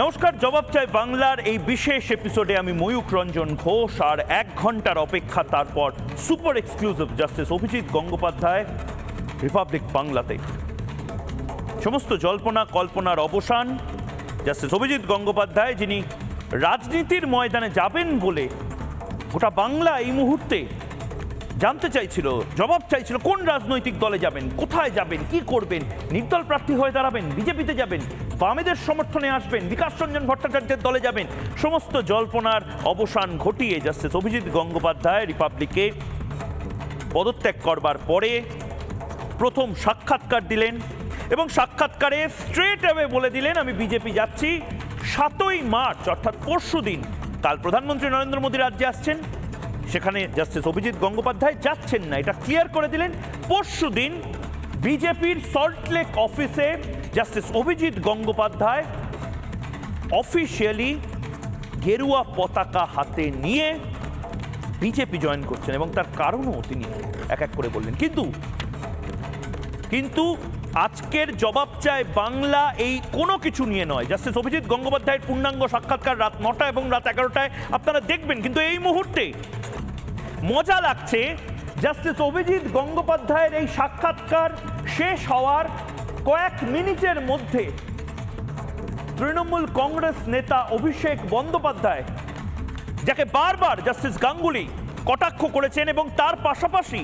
নমস্কার, জবাব চাই বাংলার এই বিশেষ এপিসোডে আমি ময়ূক রঞ্জন ঘোষ, আর 1 ঘন্টার অপেক্ষা তারপর super exclusive justice Abhijit Gangopadhyay Republic বাংলাতে। সমস্ত জল্পনা কল্পনার অবসান। জাস্টিস অভিজিৎ গঙ্গোপাধ্যায়, যিনি রাজনীতির ময়দানে যাবেন বলে গোটা বাংলা এই মুহূর্তে জানতে চাইছিল, জবাব চাইছিল কোন রাজনৈতিক দলে যাবেন, কোথায় যাবেন, কি করবেন, নির্দল প্রার্থী হয়ে দাঁড়াবেন, বিজেপিতে যাবেন, বামেদের সমর্থনে আসবেন, বিকাশ রঞ্জন ভট্টাচার্যের দলে যাবেন। সমস্ত জল্পনার অবসান ঘটিয়ে জাস্টিস অভিজিৎ গঙ্গোপাধ্যায় রিপাবলিকে পদত্যাগ করবার পরে প্রথম সাক্ষাৎকার দিলেন এবং সাক্ষাৎকারে স্ট্রেট অ্যাওয়ে বলে দিলেন, আমি বিজেপি যাচ্ছি। 7ই মার্চ অর্থাৎ পরশুদিন, কাল প্রধানমন্ত্রী নরেন্দ্র মোদী রাজ্যে আসছেন, সেখানে জাস্টিস অভিজিৎ গঙ্গোপাধ্যায় যাচ্ছেন না, এটা ক্লিয়ার করে দিলেন। পরশুদিন বিজেপির সল্টলেক অফিসে জাস্টিস অভিজিৎ গঙ্গোপাধ্যায় অফিসিয়ালি গেরুয়া পতাকা হাতে নিয়ে বিজেপি জয়েন করছেন এবং তার কারণও তিনি এক এক করে বললেন। কিন্তু আজকের জবাব চায় বাংলা এই কোনো কিছু নিয়ে নয়। জাস্টিস অভিজিৎ গঙ্গোপাধ্যায়ের পূর্ণাঙ্গ সাক্ষাৎকার রাত 9টা এবং রাত 11টায় আপনারা দেখবেন। কিন্তু এই মুহূর্তে মজা লাগছে, জাস্টিস অভিজিৎ গঙ্গোপাধ্যায়ের এই সাক্ষাৎকার শেষ হওয়ার কয়েক মিনিটের মধ্যে তৃণমূল কংগ্রেস নেতা অভিষেক বন্দ্যোপাধ্যায়, যাকে বারবার জাস্টিস গাঙ্গুলি কটাক্ষ করেছেন এবং তার পাশাপাশি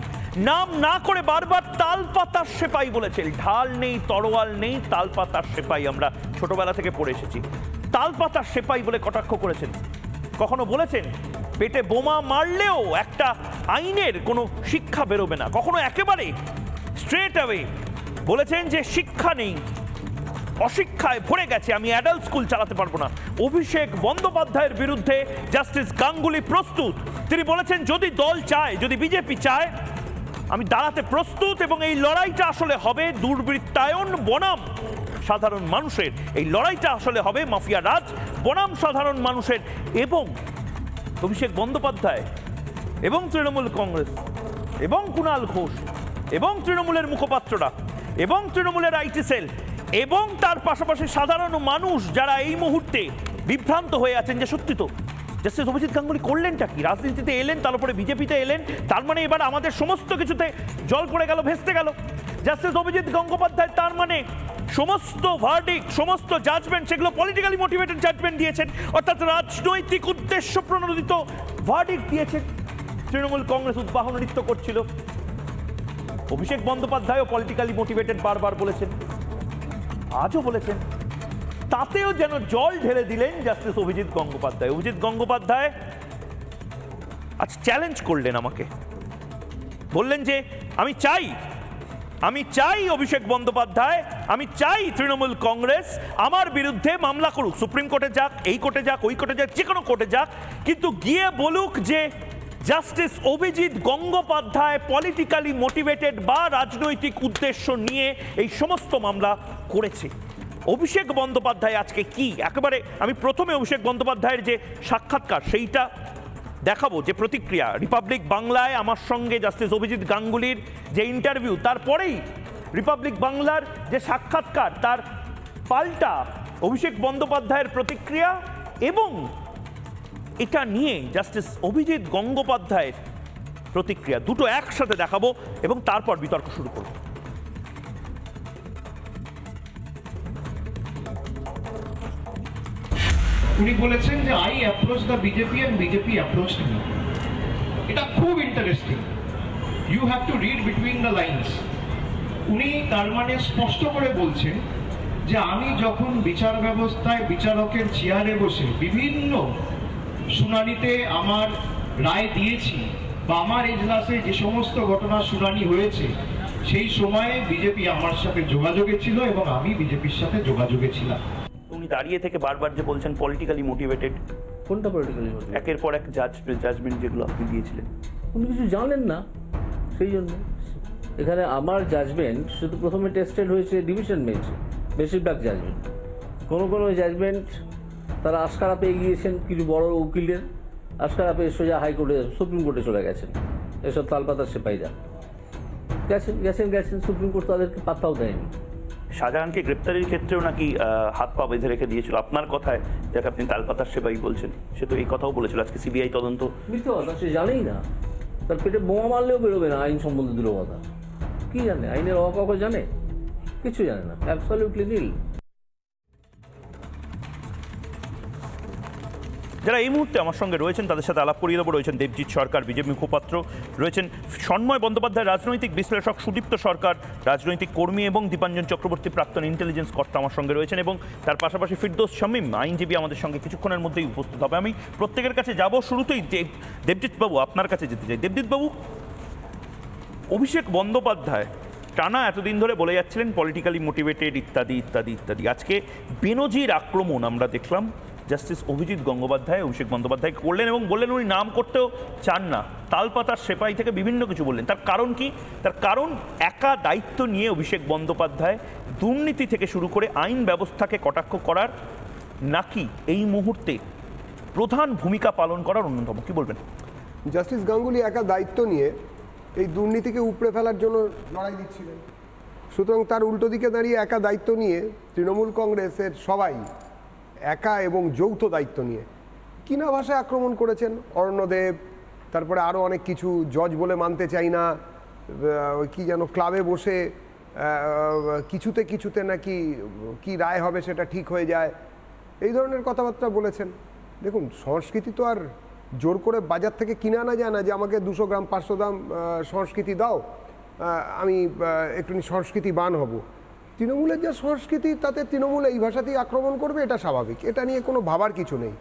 নাম না করে বারবার তালপাতার সেপাই বলেছেন, ঢাল নেই, তরোয়াল নেই, তালপাতার সেপাই আমরা ছোটবেলা থেকে পড়ে এসেছি, তালপাতার সেপাই বলে কটাক্ষ করেছেন। কখনো বলেছেন পেটে বোমা মারলেও একটা আইনের কোনো শিক্ষা বেরোবে না। কখনো একেবারে স্ট্রেট অ্যাওয়ে বলেছেন যে শিক্ষা নেই, অশিক্ষায় ভরে গেছে, আমি অ্যাডাল্ট স্কুল চালাতে পারবো না। অভিষেক বন্দ্যোপাধ্যায়ের বিরুদ্ধে জাস্টিস গাঙ্গুলি প্রস্তুত। তিনি বলেছেন যদি দল চায়, যদি বিজেপি চায়, আমি দাঁড়াতে প্রস্তুত এবং এই লড়াইটা আসলে হবে দুর্বৃত্তায়ন বনাম সাধারণ মানুষের। এই লড়াইটা আসলে হবে মাফিয়া রাজ বনাম সাধারণ মানুষের। এবং অভিষেক বন্দ্যোপাধ্যায় এবং তৃণমূল কংগ্রেস এবং কুণাল ঘোষ এবং তৃণমূলের মুখপাত্ররা এবং তৃণমূলের আইটি সেল এবং তার পাশাপাশি সাধারণ মানুষ যারা এই মুহূর্তে বিভ্রান্ত হয়ে আছেন যে সত্যি তো জাস্টিস অভিজিৎ গাঙ্গুলি করলেনটা কি, রাজনীতিতে এলেন, তার উপরে বিজেপিতে এলেন, তার মানে এবার আমাদের সমস্ত কিছুতে জল পড়ে গেল, ভেস্তে গেল। জাস্টিস অভিজিৎ গঙ্গোপাধ্যায় তার মানে সমস্ত ভার্ডিক্ট, সমস্ত জাজমেন্ট, সেগুলো পলিটিক্যালি মোটিভেটেড জাজমেন্ট দিয়েছেন, অর্থাৎ রাজনৈতিক উদ্দেশ্য প্রণোদিত ভার্ডিক্ট দিয়েছেন। তৃণমূল কংগ্রেস উদ্বাহ নৃত্য করছিল, অভিষেক বন্দ্যোপাধ্যায়ও পলিটিক্যালি মোটিভেটেড বারবার বলেছেন, আজও বলেছেন, তাতেও যেন জল ঢেলে দিলেন জাস্টিস অভিজিৎ গঙ্গোপাধ্যায়। অভিজিৎ গঙ্গোপাধ্যায় আজ চ্যালেঞ্জ করলেন আমাকে, বললেন যে আমি চাই অভিষেক বন্দ্যোপাধ্যায়, আমি চাই তৃণমূল কংগ্রেস আমার বিরুদ্ধে মামলা করুক, সুপ্রিম কোর্টে যাক, এই কোর্টে যাক, ওই কোর্টে যাক, যে কোনো কোর্টে যাক, কিন্তু গিয়ে বলুক যে justice Abhijit Gangopadhyay politically motivated বা রাজনৈতিক উদ্দেশ্য নিয়ে এই সমস্ত মামলা করেছে। অভিষেক বন্দ্যোপাধ্যায় আজকে কি একেবারে, আমি প্রথমে অভিষেক বন্দ্যোপাধ্যায়ের যে সাক্ষাৎকার সেইটা দেখাবো, যে প্রতিক্রিয়া রিপাবলিক বাংলায় আমার সঙ্গে জাস্টিস অভিজিৎ গাঙ্গুলির যে ইন্টারভিউ, তারপরেই রিপাবলিক বাংলার যে সাক্ষাৎকার তার পাল্টা অভিষেক বন্দ্যোপাধ্যায়ের প্রতিক্রিয়া এবং এটা নিয়ে জাস্টিস অভিজিৎ গঙ্গোপাধ্যায়ের প্রতিক্রিয়া, দুটো একসাথে দেখাবো এবং তারপর বিতর্ক শুরু করব। উনি বলেছেন যে I approach the BJP and BJP approach me. এটা খুব interesting, you have to read between the lines. উনি তার মানে স্পষ্ট করে বলছেন যে আমি যখন বিচার ব্যবস্থায় বিচারকের চেয়ারে বসে বিভিন্ন শুনানিতে আমার রায় দিয়েছি বা আমার এজলাসে যে সমস্ত ঘটনা শুনানি হয়েছে, সেই সময়ে বিজেপি আমার সাথে যোগাযোগে ছিল এবং আমি বিজেপির সাথে যোগাযোগে ছিলাম। উনি দাঁড়িয়ে থেকে বারবার যে বলছেন পলিটিক্যালি মোটিভেটেড, কোনটা পলিটিক্যালি মোটিভেটেড? একের পর এক জাজমেন্ট যেগুলো আপনি দিয়েছিলেন, উনি কিছু জানেন না, সেই জন্য এখানে আমার জাজমেন্ট শুধু প্রথমে টেস্টেড হয়েছে ডিভিশন বেঞ্চে, বেশিরভাগ জাজমেন্ট। কোনো জাজমেন্ট তারা আশকারা পেয়ে গিয়েছেন, কিছু বড় উকিলের আশকারা পেয়ে সোজা হাইকোর্টে, সুপ্রিম কোর্টে চলে গেছেন। এসব তালপাতার সেপাইরা গেছেন সুপ্রিম কোর্ট তাদেরকে পাত্তাও দেয়নি। শাহজাহানকে গ্রেপ্তারের ক্ষেত্রেও নাকি হাত পা বেঁধে রেখে দিয়েছিল আপনার কথায়, যাকে আপনি তালপাতার সেবাই বলছেন, সে তো এই কথাও বলেছিল আজকে সিবিআই তদন্ত। মিথ্যে কথা, সে জানেই না, তার পেটে বোমা মারলেও বেরোবে না আইন সম্বন্ধে দুটো কথা। কি জানে আইনের অকাউকে জানে? কিছু জানে না, অ্যাবসলিউটলি নীল। যারা এই মুহূর্তে আমার সঙ্গে রয়েছেন তাদের সাথে আলাপ করিয়ে দেবো। রয়েছেন দেবজিৎ সরকার, বিজেপি মুখপাত্র, রয়েছেন সন্ময় বন্দ্যোপাধ্যায়, রাজনৈতিক বিশ্লেষক, সুদীপ্ত সরকার, রাজনৈতিক কর্মী, এবং দীপাঞ্জন চক্রবর্তী, প্রাক্তন ইন্টেলিজেন্স কর্তা আমার সঙ্গে রয়েছেন, এবং তার পাশাপাশি ফিরদৌস শামীম, আইনজীবী, আমাদের সঙ্গে কিছুক্ষণের মধ্যেই উপস্থিত হবে। আমি প্রত্যেকের কাছে যাব। শুরুতেই দেবজিৎবাবু আপনার কাছে যেতে চাই। দেবজিৎবাবু, অভিষেক বন্দ্যোপাধ্যায় টানা এতদিন ধরে বলে যাচ্ছিলেন পলিটিক্যালি মোটিভেটেড ইত্যাদি ইত্যাদি ইত্যাদি। আজকে বেনজির আক্রমণ আমরা দেখলাম জাস্টিস অভিজিৎ গঙ্গোপাধ্যায় অভিষেক বন্দ্যোপাধ্যায় করলেন, এবং বললেন উনি নাম করতেও চান না, তালপাতার সেপাই থেকে বিভিন্ন কিছু বললেন। তার কারণ কি? তার কারণ একা দায়িত্ব নিয়ে অভিষেক বন্দ্যোপাধ্যায় দুর্নীতি থেকে শুরু করে আইন ব্যবস্থাকে কটাক্ষ করার নাকি এই মুহূর্তে প্রধান ভূমিকা পালন করার অন্যতম। কি বলবেন? জাস্টিস গাঙ্গুলি একা দায়িত্ব নিয়ে এই দুর্নীতিকে উপড়ে ফেলার জন্য লড়াই দিচ্ছিলেন। সুতরাং তার উল্টো দিকে দাঁড়িয়ে একা দায়িত্ব নিয়ে তৃণমূল কংগ্রেসের সবাই একা এবং যৌথ দায়িত্ব নিয়ে কিনা ভাষায় আক্রমণ করেছেন। অরণ্যদেব, তারপরে আরও অনেক কিছু, জজ বলে মানতে চাই না, কি যেন ক্লাবে বসে কিছুতে কিছুতে নাকি কি রায় হবে সেটা ঠিক হয়ে যায়, এই ধরনের কথাবার্তা বলেছেন। দেখুন, সংস্কৃতি তো আর জোর করে বাজার থেকে কিনে আনা যায় না যে আমাকে 200 গ্রাম 500 গ্রাম সংস্কৃতি দাও, আমি একটু সংস্কৃতিবান হব। তৃণমূলের যা সংস্কৃতি তাতে তৃণমূল এই ভাষাতেই আক্রমণ করবে, এটা স্বাভাবিক, এটা নিয়ে কোনো ভাবার কিছু নেই।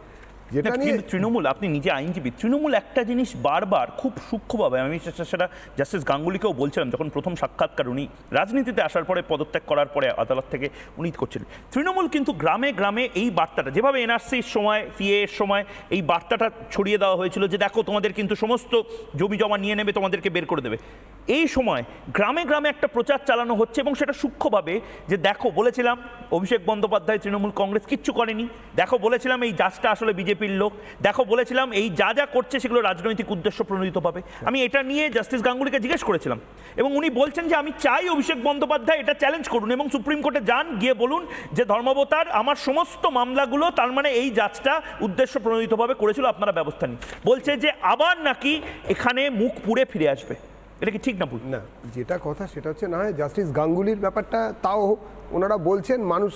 যেটা নিয়ে তৃণমূল, আপনি নিজে আইনজীবী, তৃণমূল একটা জিনিস বারবার খুব সূক্ষ্মভাবে, আমি সেটা জাস্টিস গাঙ্গুলিকেও বলছিলাম যখন প্রথম সাক্ষাৎকার উনি রাজনীতিতে আসার পরে পদত্যাগ করার পরে আদালত থেকে উনি করছিলেন, তৃণমূল কিন্তু গ্রামে গ্রামে এই বার্তাটা, যেভাবে এনআরসির সময়, সিএ এর সময় এই বার্তাটা ছড়িয়ে দেওয়া হয়েছিল যে দেখো তোমাদের কিন্তু সমস্ত জমি জমা নিয়ে নেবে, তোমাদেরকে বের করে দেবে, এই সময় গ্রামে গ্রামে একটা প্রচার চালানো হচ্ছে, এবং সেটা সূক্ষ্মভাবে যে দেখো বলেছিলাম অভিষেক বন্দ্যোপাধ্যায় তৃণমূল কংগ্রেস কিচ্ছু করেনি, দেখো বলেছিলাম এই জাজটা আসলে বিজেপির লোক, দেখো বলেছিলাম এই যা যা করছে সেগুলো রাজনৈতিক উদ্দেশ্য প্রণোদিত পাবে। আমি এটা নিয়ে জাস্টিস গাঙ্গুলিকে জিজ্ঞেস করেছিলাম, এবং উনি বলছেন যে আমি চাই অভিষেক বন্দ্যোপাধ্যায় এটা চ্যালেঞ্জ করুন এবং সুপ্রিম কোর্টে যান, গিয়ে বলুন যে ধর্মাবতার আমার সমস্ত মামলাগুলো তার মানে এই জাজটা উদ্দেশ্য প্রণোদিতভাবে করেছিল, আপনারা ব্যবস্থা নিন। বলছে যে আবার নাকি এখানে মুখ পুড়ে ফিরে আসবে। এটা কি ঠিক না ভুল? না, যেটা কথা সেটা হচ্ছে না হয় জাস্টিস গাঙ্গুলির ব্যাপারটা, তাও ওনারা বলছেন, মানুষ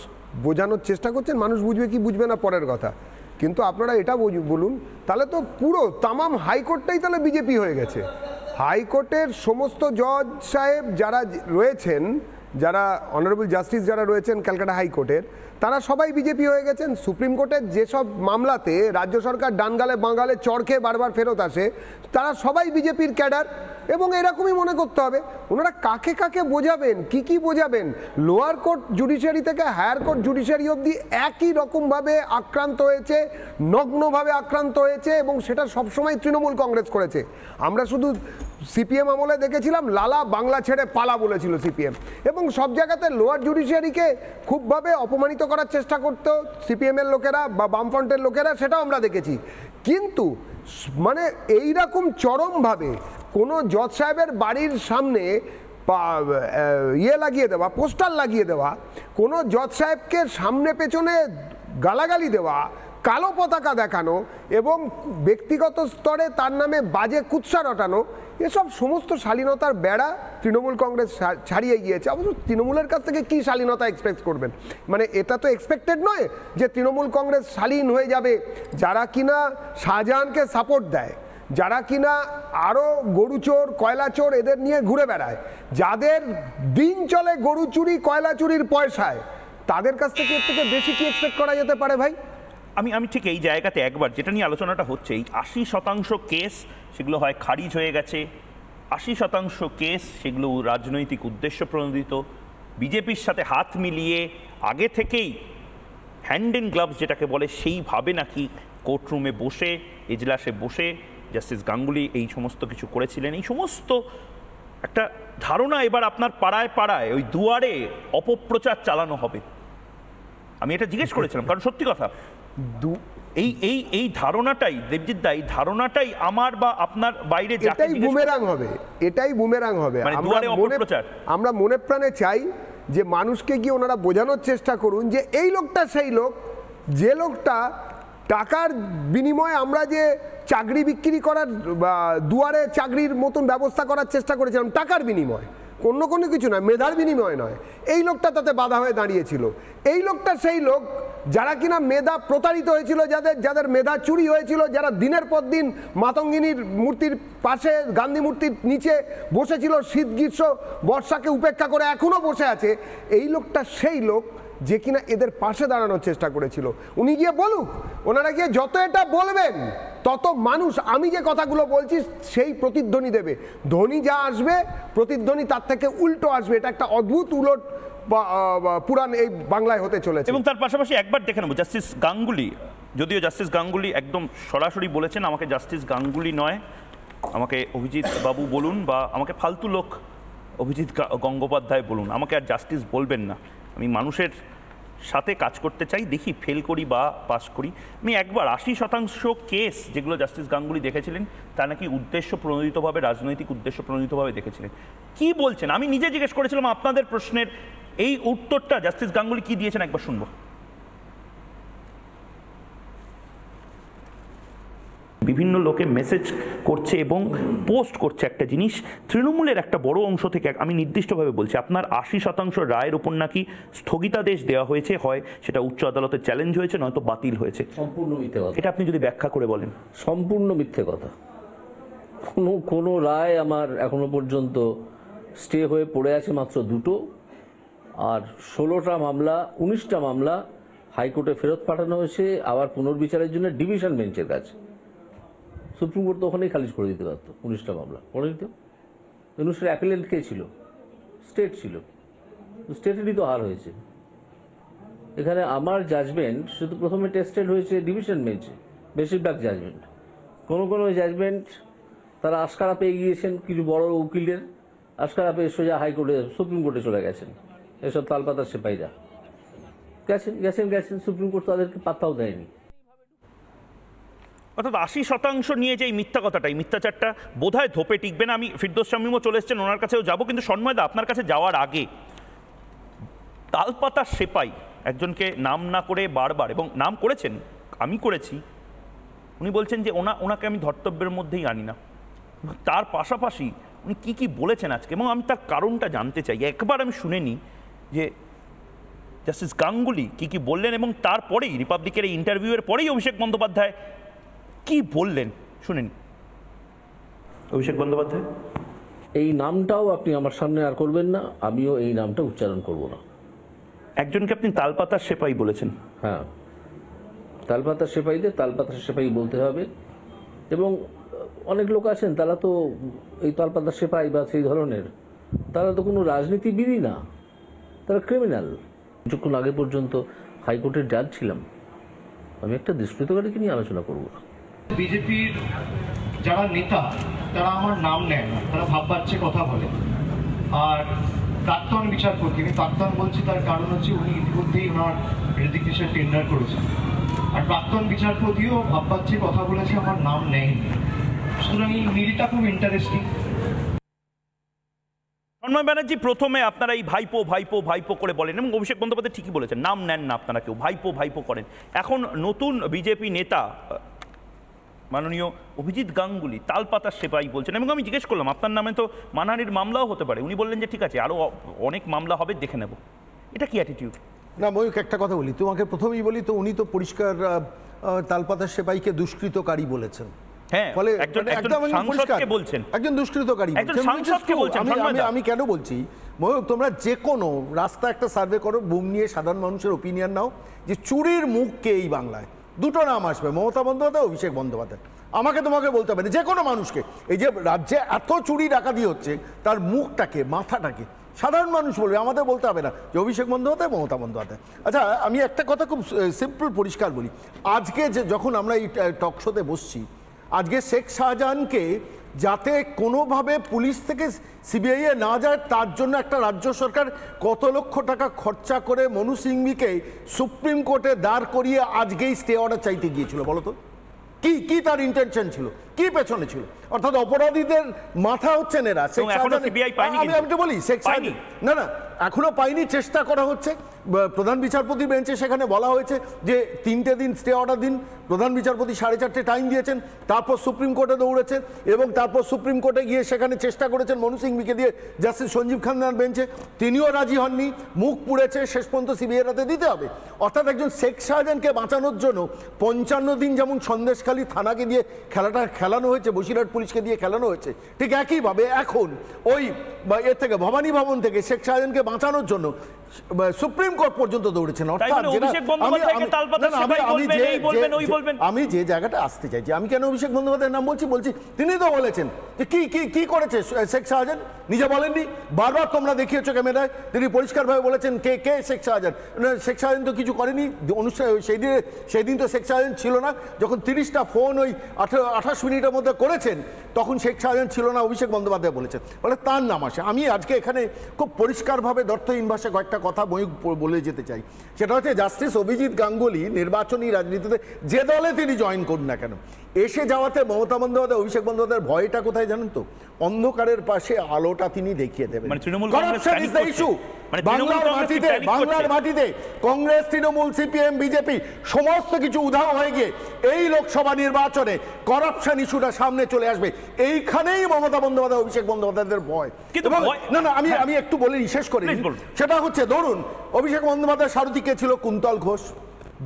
বোঝানোর চেষ্টা করছেন, মানুষ বুঝবে কি বুঝবে না পরের কথা, কিন্তু আপনারা এটা বলুন তাহলে তো পুরো তামাম হাইকোর্টটাই তাহলে বিজেপি হয়ে গেছে। হাইকোর্টের সমস্ত জজ সাহেব যারা রয়েছেন, যারা অনারেবল জাস্টিস যারা রয়েছেন ক্যালকাটা হাইকোর্টের, তারা সবাই বিজেপি হয়ে গেছেন। সুপ্রিম কোর্টের যেসব মামলাতে রাজ্য সরকার ডানগালে বাঙালে চড় খেয়ে বারবার ফেরত আসে, তারা সবাই বিজেপির ক্যাডার, এবং এরকমই মনে করতে হবে। ওনারা কাকে কাকে বোঝাবেন, কি বোঝাবেন? লোয়ার কোর্ট জুডিশিয়ারি থেকে হায়ার কোর্ট জুডিশিয়ারি অবধি একই রকমভাবে আক্রান্ত হয়েছে, নগ্নভাবে আক্রান্ত হয়েছে, এবং সেটা সবসময় তৃণমূল কংগ্রেস করেছে। আমরা শুধু সিপিএম আমলে দেখেছিলাম লালা বাংলা ছেড়ে পালা বলেছিল সিপিএম, এবং সব জায়গাতে লোয়ার জুডিশিয়ারিকে খুবভাবে অপমানিত করার চেষ্টা করতো সিপিএমের লোকেরা বা বামফ্রন্টের লোকেরা, সেটাও আমরা দেখেছি। কিন্তু মানে এইরকম চরমভাবে কোনো জজ সাহেবের বাড়ির সামনে লাগিয়ে দেওয়া, পোস্টার লাগিয়ে দেওয়া, কোনো জজ সাহেবকে সামনে পেছনে গালাগালি দেওয়া, কালো পতাকা দেখানো, এবং ব্যক্তিগত স্তরে তার নামে বাজে কুৎসা রটানো, এসব সমস্ত শালীনতার বেড়া তৃণমূল কংগ্রেস ছাড়িয়ে গিয়েছে। অবশ্য তৃণমূলের কাছ থেকে কী শালীনতা এক্সপেক্ট করবেন? মানে এটা তো এক্সপেক্টেড নয় যে তৃণমূল কংগ্রেস শালীন হয়ে যাবে। যারা কিনা শাহজাহানকে সাপোর্ট দেয়, যারা কিনা আরও গরু চোর কয়লা চোর এদের নিয়ে ঘুরে বেড়ায়, যাদের দিন চলে গরু চুরি কয়লা চুরির পয়সায়, তাদের কাছ থেকে এর থেকে বেশি কি এক্সপেক্ট করা যেতে পারে ভাই? আমি ঠিক এই জায়গাতে একবার যেটা নিয়ে আলোচনাটা হচ্ছে, এই 80% কেস সেগুলো হয় খারিজ হয়ে গেছে, 80% কেস সেগুলো রাজনৈতিক উদ্দেশ্য প্রণোদিত, বিজেপির সাথে হাত মিলিয়ে আগে থেকেই হ্যান্ড ইন গ্লাভস যেটাকে বলে সেইভাবে নাকি কোর্টরুমে বসে, এজলাসে বসে জাস্টিস গাঙ্গুলি এই সমস্ত কিছু করেছিলেন। এই সমস্ত একটা ধারণা এবার আপনার পাড়ায় পাড়ায় ওই দুয়ারে অপপ্রচার চালানো হবে। আমি এটা জিজ্ঞেস করেছিলাম কারণ সত্যি কথা, এই ধারণাটাই দেবজিৎ দা, এই ধারণাটাই আমার বা আপনার বাইরে এটাই বুমেরাং হবে, এটাই বুমেরাং হবে। আমরা মনে প্রাণে চাই যে মানুষকে গিয়ে ওনারা বোঝানোর চেষ্টা করুন যে এই লোকটা সেই লোক, যে লোকটা টাকার বিনিময়ে আমরা যে চাকরি বিক্রি করার দুয়ারে চাকরির মতন ব্যবস্থা করার চেষ্টা করেছিলাম টাকার বিনিময়ে, অন্য কোনো কিছু নয়, মেধার বিনিময় নয়, এই লোকটা তাতে বাধা হয়ে দাঁড়িয়েছিল। এই লোকটা সেই লোক যারা কিনা মেধা প্রতারিত হয়েছিল, যাদের মেধা চুরি হয়েছিল, যারা দিনের পর দিন মাতঙ্গিনীর মূর্তির পাশে গান্ধী মূর্তির নিচে বসেছিল শীত গ্রীষ্ম বর্ষাকে উপেক্ষা করে এখনো বসে আছে। এই লোকটা সেই লোক যে কিনা এদের পাশে দাঁড়ানোর চেষ্টা করেছিল। উনি গিয়ে বলুক, ওনারা গিয়ে যত এটা বলবেন তত মানুষ আমি যে কথাগুলো বলছি সেই প্রতিধ্বনি দেবে। ধ্বনি যা আসবে প্রতিধ্বনি তার থেকে উল্টো আসবে। এটা একটা অদ্ভুত উলট পুরাণ এই বাংলায় হতে চলেছে। এবং তার পাশাপাশি একবার দেখে নেব জাস্টিস গাঙ্গুলি, যদিও জাস্টিস গাঙ্গুলি একদম সরাসরি বলেছেন আমাকে জাস্টিস গাঙ্গুলি নয়, আমাকে অভিজিৎ বাবু বলুন, বা আমাকে ফালতু লোক অভিজিৎ গঙ্গোপাধ্যায় বলুন, আমাকে আর জাস্টিস বলবেন না। আমি মানুষের সাথে কাজ করতে চাই, দেখি ফেল করি বা পাস করি। আমি একবার 80% কেস যেগুলো জাস্টিস গাঙ্গুলি দেখেছিলেন তা নাকি উদ্দেশ্য প্রণোদিতভাবে, রাজনৈতিক উদ্দেশ্য প্রণোদিতভাবে দেখেছিলেন। কি বলছেন? আমি নিজে জিজ্ঞেস করেছিলাম আপনাদের প্রশ্নের এই উত্তরটা জাস্টিস গাঙ্গুলি কি দিয়েছেন একবার শুনবো। বিভিন্ন লোকে মেসেজ করছে এবং পোস্ট করছে একটা জিনিস, তৃণমূলের একটা বড় অংশ থেকে, আমি নির্দিষ্টভাবে বলছি, আপনার 80% রায়ের উপর নাকি স্থগিতাদেশ দেওয়া হয়েছে, হয় সেটা উচ্চ আদালতে চ্যালেঞ্জ হয়েছে নয়তো বাতিল হয়েছে। সম্পূর্ণ মিথ্যে কথা। এটা আপনি যদি ব্যাখ্যা করে বলেন। সম্পূর্ণ মিথ্যে কথা। কোনো রায় আমার এখনো পর্যন্ত স্টে হয়ে পড়ে আছে মাত্র 2টো, আর 16টা মামলা 19টা মামলা হাইকোর্টে ফেরত পাঠানো হয়েছে আবার পুনর্বিচারের জন্য ডিভিশন বেঞ্চের কাছে। সুপ্রিম কোর্ট তো ওখানেই খারিজ করে দিতে পারতো 19টা মামলা, করে দিত। 19টার অ্যাপিলেন্ট কে ছিল? স্টেট ছিল, স্টেটেরই তো হার হয়েছে। এখানে আমার জাজমেন্ট শুধু প্রথমে টেস্টেড হয়েছে ডিভিশন বেঞ্চে, বেশিরভাগ জাজমেন্ট। কোনো জাজমেন্ট তারা আশকারা পেয়ে গিয়েছেন, কিছু বড় উকিলের আশকারা পেয়ে সোজা হাইকোর্টে সুপ্রিম কোর্টে চলে গেছেন। এসব তালপাতার সেপাইরা গেছেন সুপ্রিম কোর্ট তাদেরকে পাত্তাও দেয়নি। অর্থাৎ 80% নিয়ে যে এই মিথ্যা কথাটা, এই মিথ্যাচারটা বোধহয় ধোপে টিকবে না। আমি ফিরদৌস শামীমও চলে এসেছেন, ওনার কাছেও যাবো, কিন্তু সন্ময়দা আপনার কাছে যাওয়ার আগে তালপাতার সেপাই একজনকে নাম না করে বারবার, এবং নাম করেছেন, আমি করেছি, উনি বলছেন যে ওনাকে আমি ধর্তব্যের মধ্যেই আনি না। তার পাশাপাশি উনি কি বলেছেন আজকে, এবং আমি তার কারণটা জানতে চাই। একবার আমি শুনে নিই যে জাস্টিস গাঙ্গুলি কি বললেন, এবং তারপরেই রিপাবলিকের এই ইন্টারভিউয়ের পরেই অভিষেক বন্দ্যোপাধ্যায় কি বললেন শুনেন। অভিষেক বন্দ্যোপাধ্যায়, এই নামটাও আপনি আমার সামনে আর করবেন না, আমিও এই নামটা উচ্চারণ করব না। একজনকে আপনি তালপাতার সেপাই বলেছেন। হ্যাঁ, তালপাতার সেপাইদের তালপাতার সেপাই বলতে হবে। এবং অনেক লোক আছেন তারা তো এই তালপাতার সেপাই বা সেই ধরনের, তারা তো কোনো রাজনীতিবিদই না, তারা ক্রিমিনাল। কিছুক্ষণ আগে পর্যন্ত হাইকোর্টের জাজ ছিলাম, আমি একটা দুষ্কৃতকারীকে নিয়ে আলোচনা করব না। বিজেপির যারা নেতা তারা আমার নাম নেয় না, তারা ভাববাচ্চে কথা বলে। আর প্রাক্তন বিচারপতি, আমি প্রাক্তন বলছি তার কারণ হচ্ছে উনি ইতিমধ্যেই ওনার রেজিগনেশন টেন্ডার করেছেন, আর প্রাক্তন বিচারপতিও ভাববাচ্চে কথা বলেছে, আমার নাম নেয়। সুতরাং এই মিলটা খুব ইন্টারেস্টিং। সন্ময় ব্যানার্জি, প্রথমে আপনারা এই ভাইপো ভাইপো ভাইপো করে বলেন, এবং অভিষেক বন্দ্যোপাধ্যায় ঠিকই বলেছেন, নাম নেন না আপনারা কেউ, ভাইপো ভাইপো করেন। এখন নতুন বিজেপি নেতা মাননীয় অভিজিৎ গাঙ্গুলি তালপাতার সেপাই বলছেন, এবং আমি জিজ্ঞেস করলাম আপনার নামে তো মানহানির মামলাও হতে পারে, উনি বললেন যে ঠিক আছে আরও অনেক মামলা হবে, দেখে নেব। এটা কি অ্যাটিটিউড? না ময়ূক, একটা কথা বলি তোমাকে, প্রথমেই বলি তো উনি তো পরিষ্কার তালপাতার সেপাইকে দুষ্কৃতকারী বলেছেন। হ্যাঁ, ফলে একজন সাংসদকে বলছেন, একজন দুষ্কৃতকারী বলছেন। আমি কেন বলছি ময়ূক, তোমরা যে কোনো রাস্তা একটা সার্ভে করো, বুম নিয়ে সাধারণ মানুষের ওপিনিয়ন নাও যে চুরির মুখ কে এই বাংলায়। দুটো নাম আসবে, মমতা বন্দ্যোপাধ্যায়, অভিষেক বন্দ্যোপাধ্যায়। আমাকে তোমাকে বলতে হবে না, যে কোনো মানুষকে, এই যে রাজ্যে এত চুরি ডাকাতি হচ্ছে তার মুখটাকে, মাথাটাকে সাধারণ মানুষ বলবে, আমাদের বলতে হবে না যে অভিষেক বন্দ্যোপাধ্যায়, মমতা বন্দ্যোপাধ্যায়। আচ্ছা, আমি একটা কথা খুব সিম্পল পরিষ্কার বলি, আজকে যে যখন আমরা এই টক শোতে বসছি, আজকে শেখ শাহজাহানকে যাতে কোনোভাবে পুলিশ থেকে সিবিআই এ না যায় তার জন্য একটা রাজ্য সরকার কত লক্ষ টাকা খরচা করে মনু সিংভিকে সুপ্রিম কোর্টে দাঁড় করিয়ে আজকেই স্টে অর্ডার চাইতে গিয়েছিল, বলো তো কি তার ইন্টেনশন ছিল, কি পেছনে ছিল? অর্থাৎ অপরাধীদের মাথা হচ্ছেন এরা। শেখ শাহজাহান, আমি তো বলি শেখ শাহজাহান, না এখনো পাইনি, চেষ্টা করা হচ্ছে। প্রধান বিচারপতি বেঞ্চে সেখানে বলা হয়েছে যে 3টে দিন স্টে অর্ডার দিন, প্রধান বিচারপতি 4:30 টাইম দিয়েছেন, তারপর সুপ্রিম কোর্টে দৌড়েছেন এবং তারপর সুপ্রিম কোর্টে গিয়ে সেখানে চেষ্টা করেছেন মনু সিংভিকে দিয়ে জাস্টিস সঞ্জীব খান্নার বেঞ্চে, তিনিও রাজি হননি, মুখ পুড়েছে, শেষ পর্যন্ত সিবিআই হাতে দিতে হবে। অর্থাৎ একজন শেখ শাহজাহানকে বাঁচানোর জন্য 55 দিন যেমন সন্দেশখালী থানাকে দিয়ে খেলাটা খেলানো হয়েছে, বসিরহাট পুলিশকে দিয়ে খেলানো হয়েছে, ঠিক একইভাবে এখন ওই এর থেকে ভবানী ভবন থেকে শেখ শাহজাহানকে বাঁচানোর জন্য সুপ্রিম কোর্ট পর্যন্ত দৌড়েছেন। আমি যে জায়গাটা আসতে চাইছি, আমি কেন অভিষেক বন্দ্যোপাধ্যায়ের নাম বলছি তিনি তো বলেছেন যে কি করেছে শেখ শাহজাহান, নিজে বলেননি, বারবার তোমরা দেখিয়েছো ক্যামেরায়, তিনি পরিষ্কারভাবে বলেছেন কে শেখ শাহজাহান। শেখ শাহজাহান তো কিছু করেনি অনুষ্ঠানে, সেই দিন তো শেখ শাহজাহান ছিল না, যখন 30টা ফোন ওই 28 মিনিটের মধ্যে করেছেন তখন শেখ শাহজাহান ছিল না, অভিষেক বন্দ্যোপাধ্যায় বলেছেন, বলে তার নাম আসে। আমি আজকে এখানে খুব পরিষ্কারভাবে দর্থহীন ভাষায় কয়েকটা কথা বলে যেতে চাই, সেটা হচ্ছে জাস্টিস অভিজিৎ গাঙ্গুলি নির্বাচনী রাজনীতিতে যে দলে তিনি জয়েন করুন না কেন, এসে যাওয়াতে মমতা বন্দ্যোপাধ্যায়, অভিষেক বন্দ্যোপাধ্যায়ের ভয়টা কোথায় জানেন তো? অন্ধকারের পাশে আলোটা তিনি দেখিয়ে দেবেন। বাংলার মাটিতে কংগ্রেস, তৃণমূল, সিপিএম, বিজেপি সমস্ত কিছু উধাও হয়ে গিয়ে এই লোকসভা নির্বাচনে করাপশন ইস্যুটা সামনে চলে আসবে, এইখানেই মমতা বন্দ্যোপাধ্যায়, অভিষেক বন্দ্যোপাধ্যায়ের ভয়। না আমি একটু বলে শেষ করি, সেটা হচ্ছে ধরুন অভিষেক বন্দ্যোপাধ্যায় সারথি কে ছিল? কুন্তল ঘোষ,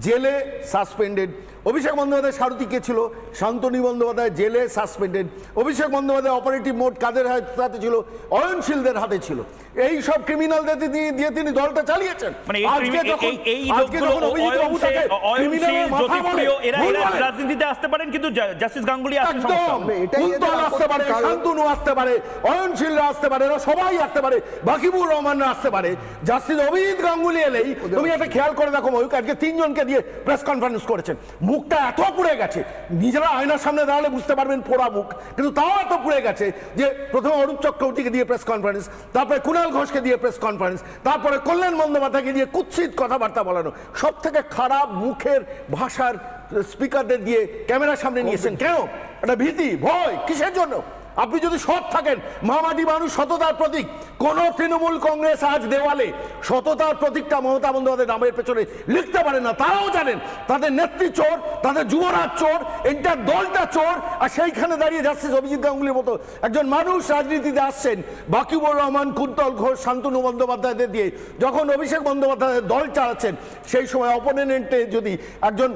জেলে সাসপেন্ডেড। অভিষেক বন্দ্যোপাধ্যায় সারথি কে ছিল? শান্তনু বন্দ্যোপাধ্যায়, জেলে suspended. Abhishek Bandyopadhyay operative mode কাদের হাতে ছিল? অয়নশীলদের হাতে ছিল। এই সব ক্রিমিনালদের দিয়ে তিনি দলটা চালিয়েছেন। রাজনীতিতে আসতে পারেন কিন্তু জাস্টিস গাঙ্গুলি আসতে পারে, শান্তনু আসতে পারে, অয়নশীলরা আসতে পারে, এরা সবাই আসতে পারে, বাকিবুর রহমানরা আসতে পারে। জাস্টিস অভিজিৎ গাঙ্গুলি এলেই তুমি একটা খেয়াল করে দেখো ময়ূক, আজকে 3 জনকে দিয়ে প্রেস কনফারেন্স করেছেন, মুখটা এত পুড়ে গেছে, নিজেরা আয়নার সামনে দাঁড়ালে বুঝতে পারবেন পোড়া মুখ, কিন্তু তাও এত পুড়ে গেছে যে প্রথমে অরূপ চক্রবর্তীকে দিয়ে প্রেস কনফারেন্স, তারপরে কুণাল ঘোষকে দিয়ে প্রেস কনফারেন্স, তারপরে কল্যাণ বন্দ্যোপাধ্যায়কে দিয়ে কুৎসিত কথাবার্তা বলানো, সব থেকে খারাপ মুখের ভাষার স্পিকারদের দিয়ে ক্যামেরার সামনে নিয়েছেন। কেন? এটা ভীতি, ভয়, কিসের জন্য? আপনি যদি সৎ থাকেন, মামাটি মানুষ সততার প্রতীক, কোন তৃণমূল কংগ্রেস আজ দেওয়ালে সততার প্রতীকটা মমতা বন্দ্যোপাধ্যায়ের নামের পেছনে লিখতে পারে না। তারাও জানেন তাদের নেত্রী চোর, তাদের যুবরাজ চোর, এন্টার দলটা চোর, আর সেইখানে দাঁড়িয়ে জাস্টিস অভিজিৎ গাঙ্গুলির মতো একজন মানুষ রাজনীতিতে আসছেন, বাকিবুর রহমান, কুন্তল ঘোষ, শান্তনু বন্দ্যোপাধ্যায়দের দিয়ে যখন অভিষেক বন্দ্যোপাধ্যায়ের দল চালাচ্ছেন, সেই সময় অপোনেন্টে যদি একজন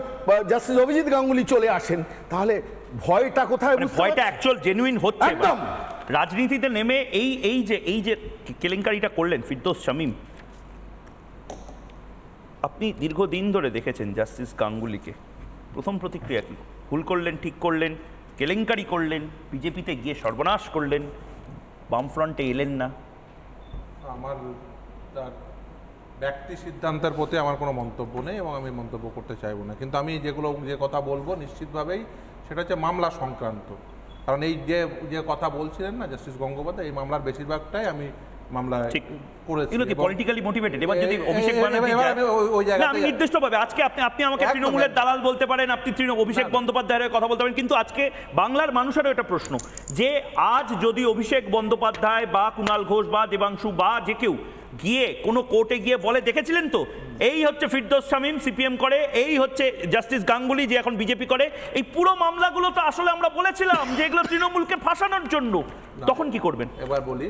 জাস্টিস অভিজিৎ গাঙ্গুলি চলে আসেন, তাহলে ভয়টা কোথায়? ভয়টা অ্যাকচুয়াল জেনুইন হচ্ছে একদম। রাজনীতিতে নেমে এই যে কেলেঙ্কারিটা করলেন ফিরদৌস শামীম, আপনি দীর্ঘদিন ধরে দেখেছেন জাস্টিস গাঙ্গুলিকে, প্রথম প্রতিক্রিয়া কি? ভুল করলেন, ঠিক করলেন, কেলেঙ্কারি করলেন, বিজেপিতে গিয়ে সর্বনাশ করলেন, বামফ্রন্টে এলেন না। আমার তার ব্যক্তি সিদ্ধান্তের প্রতি আমার কোনো মন্তব্য নেই এবং আমি মন্তব্য করতে চাইব না, কিন্তু আমি যে কথা বলবো নিশ্চিতভাবেই সেটা হচ্ছে মামলা সংক্রান্ত। কারণ এই যে কথা বলছিলেন না জাস্টিস গঙ্গোপাধ্যায়, এই মামলার বেশিরভাগটাই আমি মামলা করেছি। Politically motivated. এবার যদি অভিষেক আমি নির্দিষ্টভাবে আজকে আপনি আমাকে তৃণমূলের দালাল বলতে পারেন, আপনি অভিষেক বন্দ্যোপাধ্যায়ের কথা বলতে পারেন, কিন্তু আজকে বাংলার মানুষেরও এটা প্রশ্ন যে আজ যদি অভিষেক বন্দ্যোপাধ্যায় বা কুণাল ঘোষ বা দেবাংশু বা যে কেউ গিয়ে কোনো কোর্টে গিয়ে বলে, দেখেছিলেন তো এই হচ্ছে ফিরদৌস শামীম সিপিএম করে, এই হচ্ছে জাস্টিস গাঙ্গুলি যে এখন বিজেপি করে, এই পুরো মামলাগুলো তো আসলে আমরা বলেছিলাম যে এগুলো তৃণমূলকে ফাঁসানোর জন্য, তখন কি করবেন? এবার বলি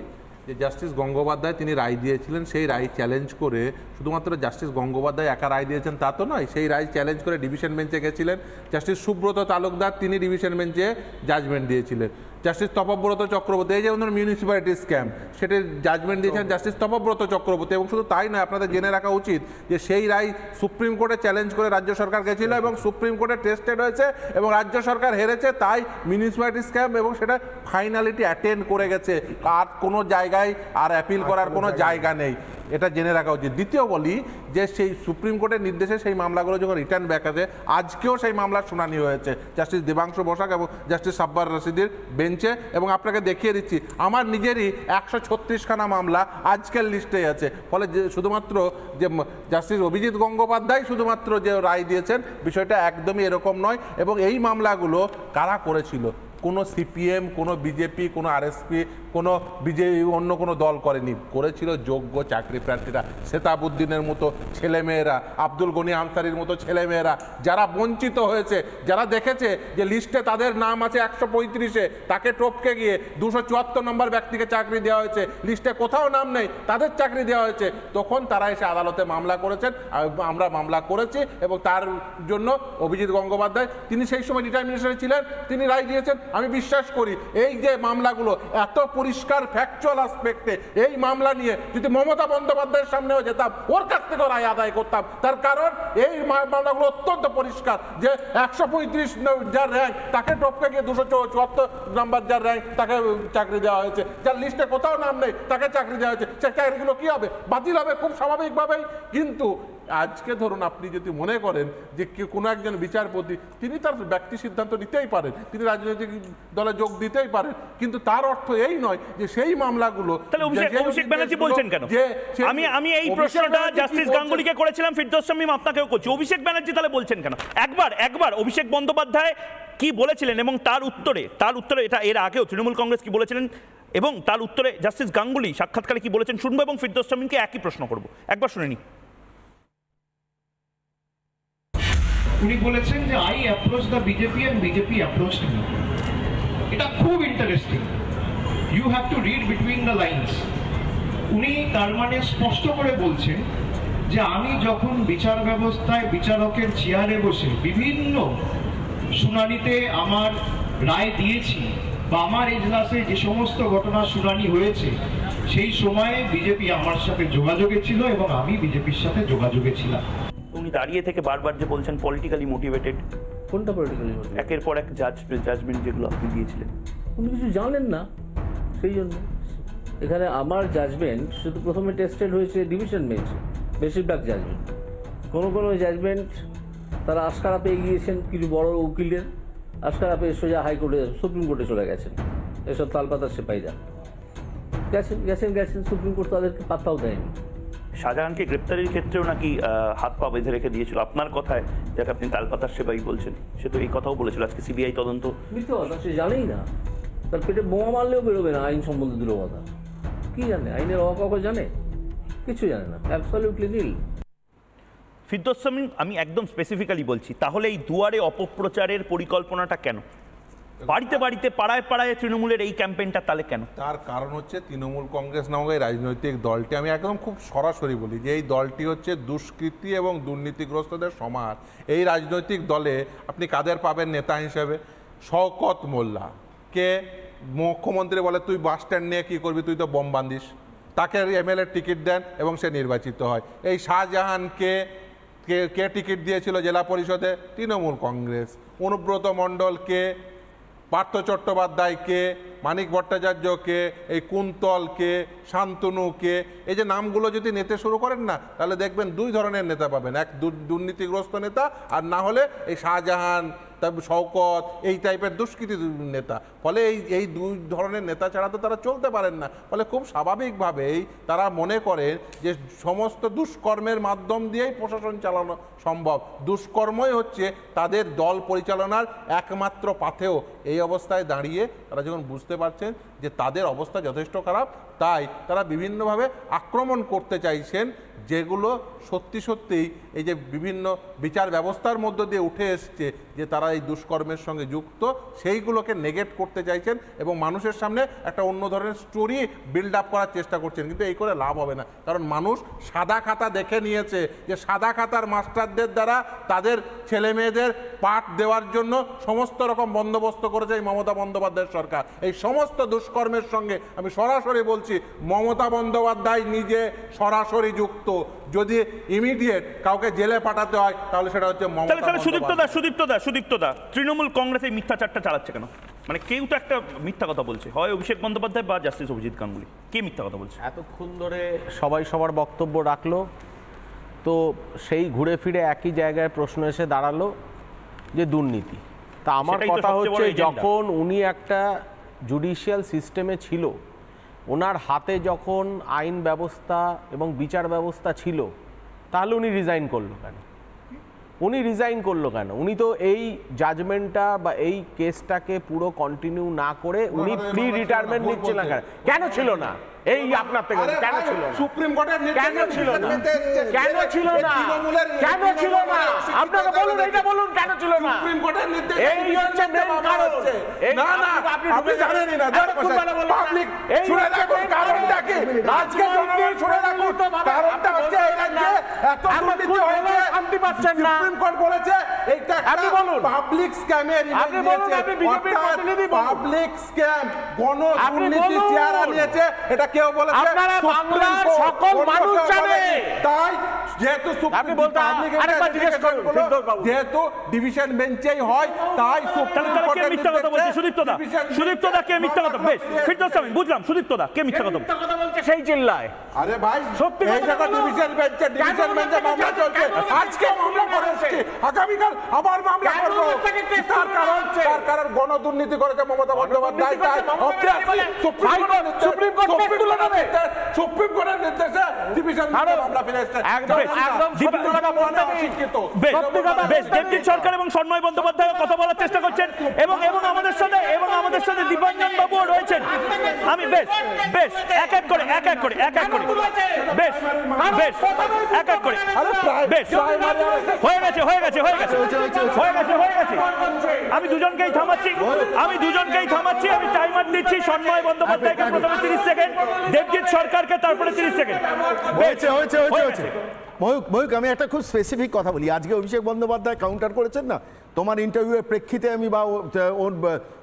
যে জাস্টিস গঙ্গোপাধ্যায় তিনি রায় দিয়েছিলেন, সেই রায় চ্যালেঞ্জ করে, শুধুমাত্র জাস্টিস গঙ্গোপাধ্যায় একা রায় দিয়েছেন তা তো নয়, সেই রায় চ্যালেঞ্জ করে ডিভিশন বেঞ্চে গেছিলেন জাস্টিস সুব্রত তালুকদার, তিনি ডিভিশন বেঞ্চে জাজমেন্ট দিয়েছিলেন। জাস্টিস তপব্রত চক্রবর্তী, এই যে মিউনিসিপ্যালিটি স্ক্যাম, সেটির জাজমেন্ট দিয়েছেন জাস্টিস তপব্রত চক্রবর্তী। এবং শুধু তাই নয়, আপনাদের জেনে রাখা উচিত যে সেই রায় সুপ্রিম কোর্টে চ্যালেঞ্জ করে রাজ্য সরকার গেছিল এবং সুপ্রিম কোর্টে টেস্টেড হয়েছে এবং রাজ্য সরকার হেরেছে, তাই মিউনিসিপ্যালিটি স্ক্যাম এবং সেটা ফাইনালিটি অ্যাটেন্ড করে গেছে, আর কোনো জায়গায় আর অ্যাপিল করার কোনো জায়গা নেই, এটা জেনে রাখা উচিত। দ্বিতীয় বলি যে সেই সুপ্রিম কোর্টের নির্দেশে সেই মামলাগুলো যখন রিটার্ন ব্যাক আছে, আজকেও সেই মামলার শুনানি হয়েছে জাস্টিস দেবাংশু বসাক এবং জাস্টিস সাব্বার রশিদের বেঞ্চে, এবং আপনাকে দেখিয়ে দিচ্ছি আমার নিজেরই 136খানা মামলা আজকের লিস্টে আছে। ফলে যে শুধুমাত্র যে জাস্টিস অভিজিৎ গঙ্গোপাধ্যায় শুধুমাত্র যে রায় দিয়েছেন, বিষয়টা একদমই এরকম নয়। এবং এই মামলাগুলো কারা করেছিল, কোনো সিপিএম, কোনো বিজেপি, কোনো আরএসপি, কোনো বিজেপি, অন্য কোনো দল করেনি, করেছিল যোগ্য চাকরি প্রার্থীরা, সেতাবউদ্দিনের মতো ছেলেমেয়েরা, আব্দুল গনি আনসারির মতো ছেলেমেয়েরা, যারা বঞ্চিত হয়েছে, যারা দেখেছে যে লিস্টে তাদের নাম আছে 135-এ, তাকে টপকে গিয়ে 274 নম্বর ব্যক্তিকে চাকরি দেওয়া হয়েছে, লিস্টে কোথাও নাম নেই, তাদের চাকরি দেওয়া হয়েছে, তখন তারা এসে আদালতে মামলা করেছেন। আমরা মামলা করেছি এবং তার জন্য অভিজিৎ গঙ্গোপাধ্যায়, তিনি সেই সময় ডিটারমিনেশনে ছিলেন, তিনি রায় দিয়েছেন। আমি বিশ্বাস করি এই যে মামলাগুলো এত পরিষ্কার ফ্যাকচুয়াল আসপেক্টে, এই মামলা নিয়ে যদি মমতা বন্দ্যোপাধ্যায়ের সামনেও যেতাম, ওর কাছ থেকে রায় আদায় করতাম। তার কারণ এই মামলাগুলো অত্যন্ত পরিষ্কার যে 135 যার র্যাঙ্ক তাকে টপকে গিয়ে 274 নাম্বার যার র্যাঙ্ক তাকে চাকরি দেওয়া হয়েছে, যার লিস্টে কোথাও নাম নেই তাকে চাকরি দেওয়া হয়েছে। সে চাকরিগুলো কি হবে? বাতিল হবে খুব স্বাভাবিকভাবেই। কিন্তু আজকে ধরুন আপনি যদি মনে করেন যে কোনো একজন বিচারপতি, তিনি তার ব্যক্তি সিদ্ধান্ত নিতেই পারেন, তিনি রাজনৈতিক দলে যোগ দিতেই পারেন, কিন্তু তার অর্থ এই নয় যে সেই মামলাগুলো। তাহলে অভিষেক ব্যানার্জি বলছেন কেন? আমি এই প্রশ্নটা জাস্টিস গাঙ্গুলিকে করেছিলাম, ফিরদৌস শামীম আপনাকেও করছি, অভিষেক ব্যানার্জি তাহলে বলছেন কেন? একবার অভিষেক বন্দ্যোপাধ্যায় কি বলেছিলেন এবং তার উত্তরে এটা এর আগেও তৃণমূল কংগ্রেস কি বলেছিলেন এবং তার উত্তরে জাস্টিস গাঙ্গুলি সাক্ষাৎকারে কি বলেছেন শুনবো, এবং ফিরদৌস শামীমকে একই প্রশ্ন করব। একবার শুনে নি। উনি বলেছেন যে I approach the BJP and BJP approached me. এটা খুব interesting, you have to read between the lines. উনি তার মানে স্পষ্ট করে বলছেন যে আমি যখন বিচার ব্যবস্থায় বিচারকের চেয়ারে বসে বিভিন্ন শুনানিতে আমার রায় দিয়েছি বা আমার এজলাসে যে সমস্ত ঘটনা শুনানি হয়েছে, সেই সময়ে বিজেপি আমার সাথে যোগাযোগে ছিল এবং আমি বিজেপির সাথে যোগাযোগে ছিলাম। উনি দাঁড়িয়ে থেকে বারবার যে বলছেন পলিটিক্যালি মোটিভেটেড, কোনটা পলিটিক্যালি মোটিভেটেড? একের পর এক জাজমেন্ট যেগুলো আপনি দিয়েছিলেন, উনি কিছু জানেন না, সেই জন্য এখানে আমার জাজমেন্ট শুধু প্রথমে টেস্টেড হয়েছে ডিভিশন বেঞ্চে, বেশিরভাগ জাজমেন্ট। কোনো জাজমেন্ট তারা আশকারা পেয়ে গিয়েছেন, কিছু বড় উকিলের আশকারা পেয়ে সোজা হাইকোর্টে, সুপ্রিম কোর্টে চলে গেছেন। এসব তালপাতার সেপাইরা গেছেন সুপ্রিম কোর্ট তাদেরকে পাত্তাও দেয়নি। শাহজাহানকে গ্রেপ্তারের ক্ষেত্রেও নাকি হাত পা বেঁধে রেখে দিয়েছিল, আপনার কথায় যাকে আপনি তালপাতার সেবাই বলছেন, সে তো এই কথাও বলেছিল আজকে সিবিআই তদন্ত। মিথ্যে কথা, সে জানেই না, তার পেটে বোমা মারলেও বেরোবে না আইন সম্বন্ধে দূর কথা। কি জানে? আইনের অভাব জানে? কিছু জানে না, অ্যাবসলিউটলি নীল। ফিরদৌস শামীম, আমি একদম স্পেসিফিক্যালি বলছি, তাহলে এই দুয়ারে অপপ্রচারের পরিকল্পনাটা কেন? বাড়িতে বাড়িতে পাড়ায় পাড়ায় তৃণমূলের এই ক্যাম্পেইনটা তাহলে কেন? তার কারণ হচ্ছে তৃণমূল কংগ্রেস নামক এই রাজনৈতিক দলটি, আমি একদম খুব সরাসরি বলি যে এই দলটি হচ্ছে দুষ্কৃতী এবং দুর্নীতিগ্রস্তদের সমাজ। এই রাজনৈতিক দলে আপনি কাদের পাবেন নেতা হিসেবে? শওকত মোল্লা, কে মুখ্যমন্ত্রী বলে তুই বাস স্ট্যান্ড নিয়ে কী করবি, তুই তো বোম বান্ধিস, তাকে এমএলএ টিকিট দেন এবং সে নির্বাচিত হয়। এই শাহজাহানকে কে টিকিট দিয়েছিল জেলা পরিষদে? তৃণমূল কংগ্রেস। অনুব্রত মণ্ডলকে, পার্থ চট্টোপাধ্যায়কে, মানিক ভট্টাচার্যকে, এই কুন্তলকে, শান্তনুকে, এই যে নামগুলো যদি নিতে শুরু করেন না, তাহলে দেখবেন দুই ধরনের নেতা পাবেন, এক দুর্নীতিগ্রস্ত নেতা, আর না হলে এই শাহজাহান, তারপর শওকত, এই টাইপের দুষ্কৃতী নেতা। ফলে এই দুই ধরনের নেতা ছাড়া তো তারা চলতে পারেন না। ফলে খুব স্বাভাবিকভাবেই তারা মনে করেন যে সমস্ত দুষ্কর্মের মাধ্যম দিয়েই প্রশাসন চালানো সম্ভব, দুষ্কর্মই হচ্ছে তাদের দল পরিচালনার একমাত্র পাথেয়। এই অবস্থায় দাঁড়িয়ে তারা যখন বুঝতে পারছেন যে তাদের অবস্থা যথেষ্ট খারাপ, তাই তারা বিভিন্নভাবে আক্রমণ করতে চাইছেন, যেগুলো সত্যিই এই যে বিভিন্ন বিচার ব্যবস্থার মধ্য দিয়ে উঠে এসছে যে তারা এই দুষ্কর্মের সঙ্গে যুক্ত, সেইগুলোকে নেগেট করতে চাইছেন এবং মানুষের সামনে একটা অন্য ধরনের স্টোরি বিল্ড আপ করার চেষ্টা করছেন। কিন্তু এই করে লাভ হবে না, কারণ মানুষ সাদা খাতা দেখে নিয়েছে যে সাদা খাতার মাস্টারদের দ্বারা তাদের ছেলে মেয়েদের পাঠ দেওয়ার জন্য সমস্ত রকম বন্দোবস্ত করেছে এই মমতা বন্দ্যোপাধ্যায়ের সরকার। এই সমস্ত দুষ্কর্মের সঙ্গে আমি সরাসরি বলছি মমতা বন্দ্যোপাধ্যায় নিজে সরাসরি যুক্ত। যদি ইমিডিয়েট কাউকে জেলে পাঠাতে হয় তাহলে সেটা হচ্ছে মমতা বন্দ্যোপাধ্যায়। সুদীপ্ত দা, তৃণমূল কংগ্রেস এই মিথ্যাচারটা চালাচ্ছে কেন? মানে কেউ তো একটা মিথ্যা কথা বলছে, হয় অভিষেক বন্দ্যোপাধ্যায় বা জাস্টিস অভিজিৎ গাঙ্গুলি। কে মিথ্যা কথা বলছে? এতক্ষণ ধরে সবাই সবার বক্তব্য রাখলো, তো সেই ঘুরে ফিরে একই জায়গায় প্রশ্ন এসে দাঁড়ালো যে দুর্নীতি। তা আমার কথা হচ্ছে, যখন উনি একটা জুডিশিয়াল সিস্টেমে ছিল, ওনার হাতে যখন আইন ব্যবস্থা এবং বিচার ব্যবস্থা ছিল, তাহলে উনি রিজাইন করলো কেন? উনি রিজাইন করলো কেন? উনি তো এই জাজমেন্টটা বা এই কেসটাকে পুরো কন্টিনিউ না করে উনি প্রি রিটায়ারমেন্ট নিচ্ছিলেন কেন ছিল না? এই আপনার থেকে কেন ছিল না? সুপ্রিম কোর্টের কেন ছিল না? কেন ছিল না? কেন ছিল না? আপনারা বলুন, এটা বলুন কেন ছিল না? সুপ্রিম কোর্টের নির্দেশ এই হচ্ছে মেন কারণ। না না আপনি জানেনই না, পাবলিক শুনে রাখুন কারণটা কি। আজকে জনগণ শুনে রাখুন কারণটা হচ্ছে এই রাজ্যে এত দুর্নীতি হয়েছে, শান্তি পাচ্ছেন না। সুপ্রিম কোর্ট বলেছে এইটা একটা পাবলিক স্ক্যামের আপনি বলুন, আপনি বিজেপির প্রতিনিধি বলুন। পাবলিক স্ক্যাম, গণ দুর্নীতি চেহারা নিয়েছে, এটা কেউ বলেছে? আপনারা বাংলার সকল মানুষ জানে। তাই যেহেতু যেহেতু ডিভিশন বেঞ্চেই হয়, তাই সুপ্রিম কোর্টের মিথ্যা কথা বলছে সুদীপ্তদা। সুদীপ্তদা কে মিথ্যা কথা? বেশ ফিরদৌস আমি বুঝলাম, সুদীপ্তদা কে মিথ্যা কথা বলছে সেই চিল্লায়। আরে ভাই সত্যি এই জায়গা ডিভিশন বেঞ্চে মামলা চলছে, আজকে মামলা করেছে, আগামীকাল আবার মামলা করব। তার কারণ গণ দুর্নীতি করেছে মমতা বন্দ্যোপাধ্যায়। তাই সুপ্রিম কোর্টের নির্দেশে ডিভিশন মামলা ফিরেছে। দেবজিৎ সরকার এবং সন্ময় বন্দ্যোপাধ্যায় কথা বলার চেষ্টা করছেন এবং আমাদের সাথে দীপাঞ্জন বাবুও রয়েছেন। আমি বেশ এক এক করে বেশ হয়ে গেছে আমি দুজনকেই থামাচ্ছি। আমি টাইমার দিচ্ছি। সন্ময় বন্দ্যোপাধ্যায়কে প্রথমে 30 সেকেন্ড, দেবজিৎ সরকারকে তারপরে 30 সেকেন্ড। হয়েছে। ময়ূক আমি একটা খুব স্পেসিফিক কথা বলি। আজকে অভিষেক বন্দ্যোপাধ্যায় কাউন্টার করেছেন না তোমার ইন্টারভিউয়ের প্রেক্ষিতে, আমি বা ওর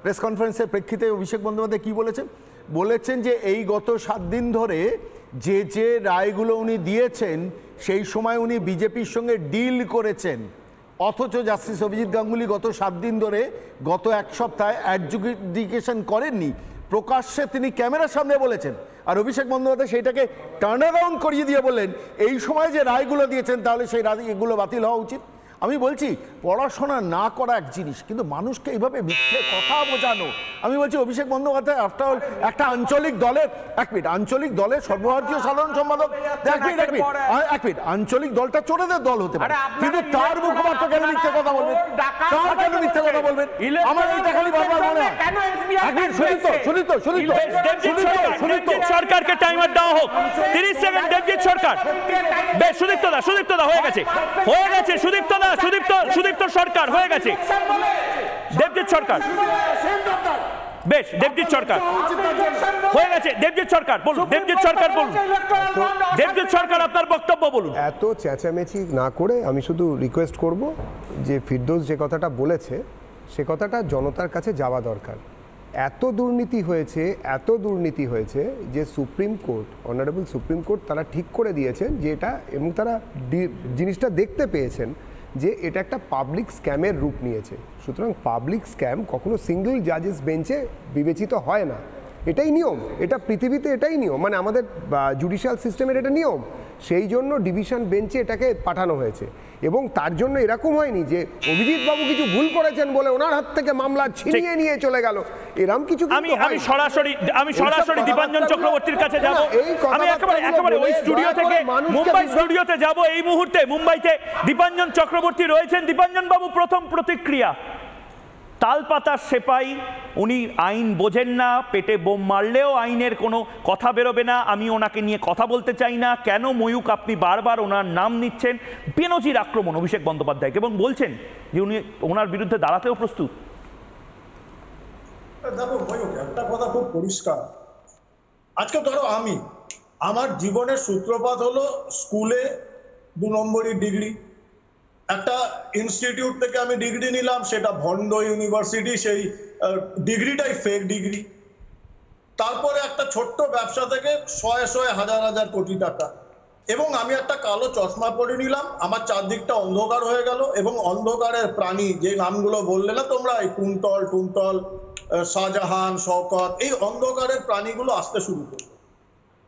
প্রেস কনফারেন্সের প্রেক্ষিতে অভিষেক বন্দ্যোপাধ্যায় কি বলেছেন যে এই গত 7 দিন ধরে যে রায়গুলো উনি দিয়েছেন সেই সময় উনি বিজেপির সঙ্গে ডিল করেছেন, অথচ জাস্টিস অভিজিৎ গাঙ্গুলি গত 7 দিন ধরে গত 1 সপ্তাহে অ্যাডজুডিকেশন করেননি। প্রকাশ্যে তিনি ক্যামেরার সামনে বলেছেন, আর অভিষেক বন্দ্যোপাধ্যায় সেইটাকে টার্ন অ্যারাউন্ড করিয়ে দিয়ে বললেন এই সময় যে রায়গুলো দিয়েছেন তাহলে সেই রায়গুলো বাতিল হওয়া উচিত। আমি বলছি পড়াশোনা না করা এক জিনিস, কিন্তু মানুষকে এইভাবে মিথ্যে কথা বোঝানো। আমি বলছি অভিষেক বন্দ্যোপাধ্যায় আফটার অল একটা আঞ্চলিক দলের সর্বভারতীয় সাধারণ সম্পাদক। এক মিনিট আঞ্চলিক দলটা চোরেদের দল হতে পারে, কিন্তু তার মুখপাত্র কেন মিথ্যে কথা বলবেন? আমার এইটা খালি বারবার মনে হয়। দেবজিৎ সরকারকে টাইমার দেওয়া হোক, 30 সেকেন্ড। দেবজিৎ সরকার বেশ। সুদীপ্তদা হয়ে গেছে সুদীপ্ত সরকার হয়ে গেছে। দেবজিৎ সরকার বেশ। দেবজিৎ সরকার হয়ে গেছে। দেবজিৎ সরকার বলুন। দেবজিৎ সরকার আপনার বক্তব্য বলুন। এত চেঁচামেচি না করে আমি শুধু রিকোয়েস্ট করব যে ফিরদৌস যে কথাটা বলেছে সে কথাটা জনতার কাছে যাওয়া দরকার। এত দুর্নীতি হয়েছে যে supreme court, honourable supreme court তারা ঠিক করে দিয়েছেন যে এটা, এবং তারা জিনিসটা দেখতে পেয়েছেন যে এটা একটা পাবলিক স্ক্যামের রূপ নিয়েছে। সুতরাং পাবলিক স্ক্যাম কখনো সিঙ্গল জাজেস বেঞ্চে বিবেচিত হয় না, এটাই নিয়ম, এটা পৃথিবীতে এটাই নিয়ম, মানে আমাদের জুডিশিয়াল সিস্টেমের এটা নিয়ম। সেই জন্য ডিভিশন বেঞ্চে এটাকে পাঠানো হয়েছে, এবং তার জন্য এরকম হয়নি যে অভিজিৎ বাবু কিছু ভুল করেছেন বলে ওনার হাত থেকে মামলা ছিনিয়ে নিয়ে চলে গেল, এরকম কিছু। আমি সরাসরি দীপাঞ্জন চক্রবর্তীর কাছে যাব। আমি একেবারে ওই স্টুডিও থেকে মুম্বাই স্টুডিওতে যাব এই মুহূর্তে। মুম্বাইতে দীপাঞ্জন চক্রবর্তী রয়েছেন। দীপাঞ্জন বাবু, প্রথম প্রতিক্রিয়া। তালপাতার সেপাই, উনি আইন বোঝেন না, পেটে বোম মারলেও আইনের কোনো কথা বেরোবে না। আমি ওনাকে নিয়ে কথা বলতে চাই না। কেন ময়ূক আপনি বারবার ওনার নাম নিচ্ছেন? বেনজির আক্রমণ অভিষেক বন্দ্যোপাধ্যায়কে, এবং বলছেন যে উনি ওনার বিরুদ্ধে দাঁড়াতেও প্রস্তুত। দেখো ময়ূক, একটা কথা খুব পরিষ্কার। আজকে ধরো আমার জীবনের সূত্রপাত হলো স্কুলে 2 নম্বরের ডিগ্রি, একটা ইনস্টিটিউট থেকে আমি ডিগ্রি নিলাম, সেটা ভন্ড ইউনিভার্সিটি, সেই ডিগ্রিটাই ফেক ডিগ্রি। তারপরে একটা ছোট্ট ব্যবসা থেকে 100 কোটি টাকা, এবং আমি একটা কালো চশমা পরে নিলাম, আমার চারদিকটা অন্ধকার হয়ে গেল, এবং অন্ধকারের প্রাণী যে নামগুলো বললে না তোমরা, এই টুনটল, শাহজাহান, শওকত, এই অন্ধকারের প্রাণীগুলো আসতে শুরু করলো।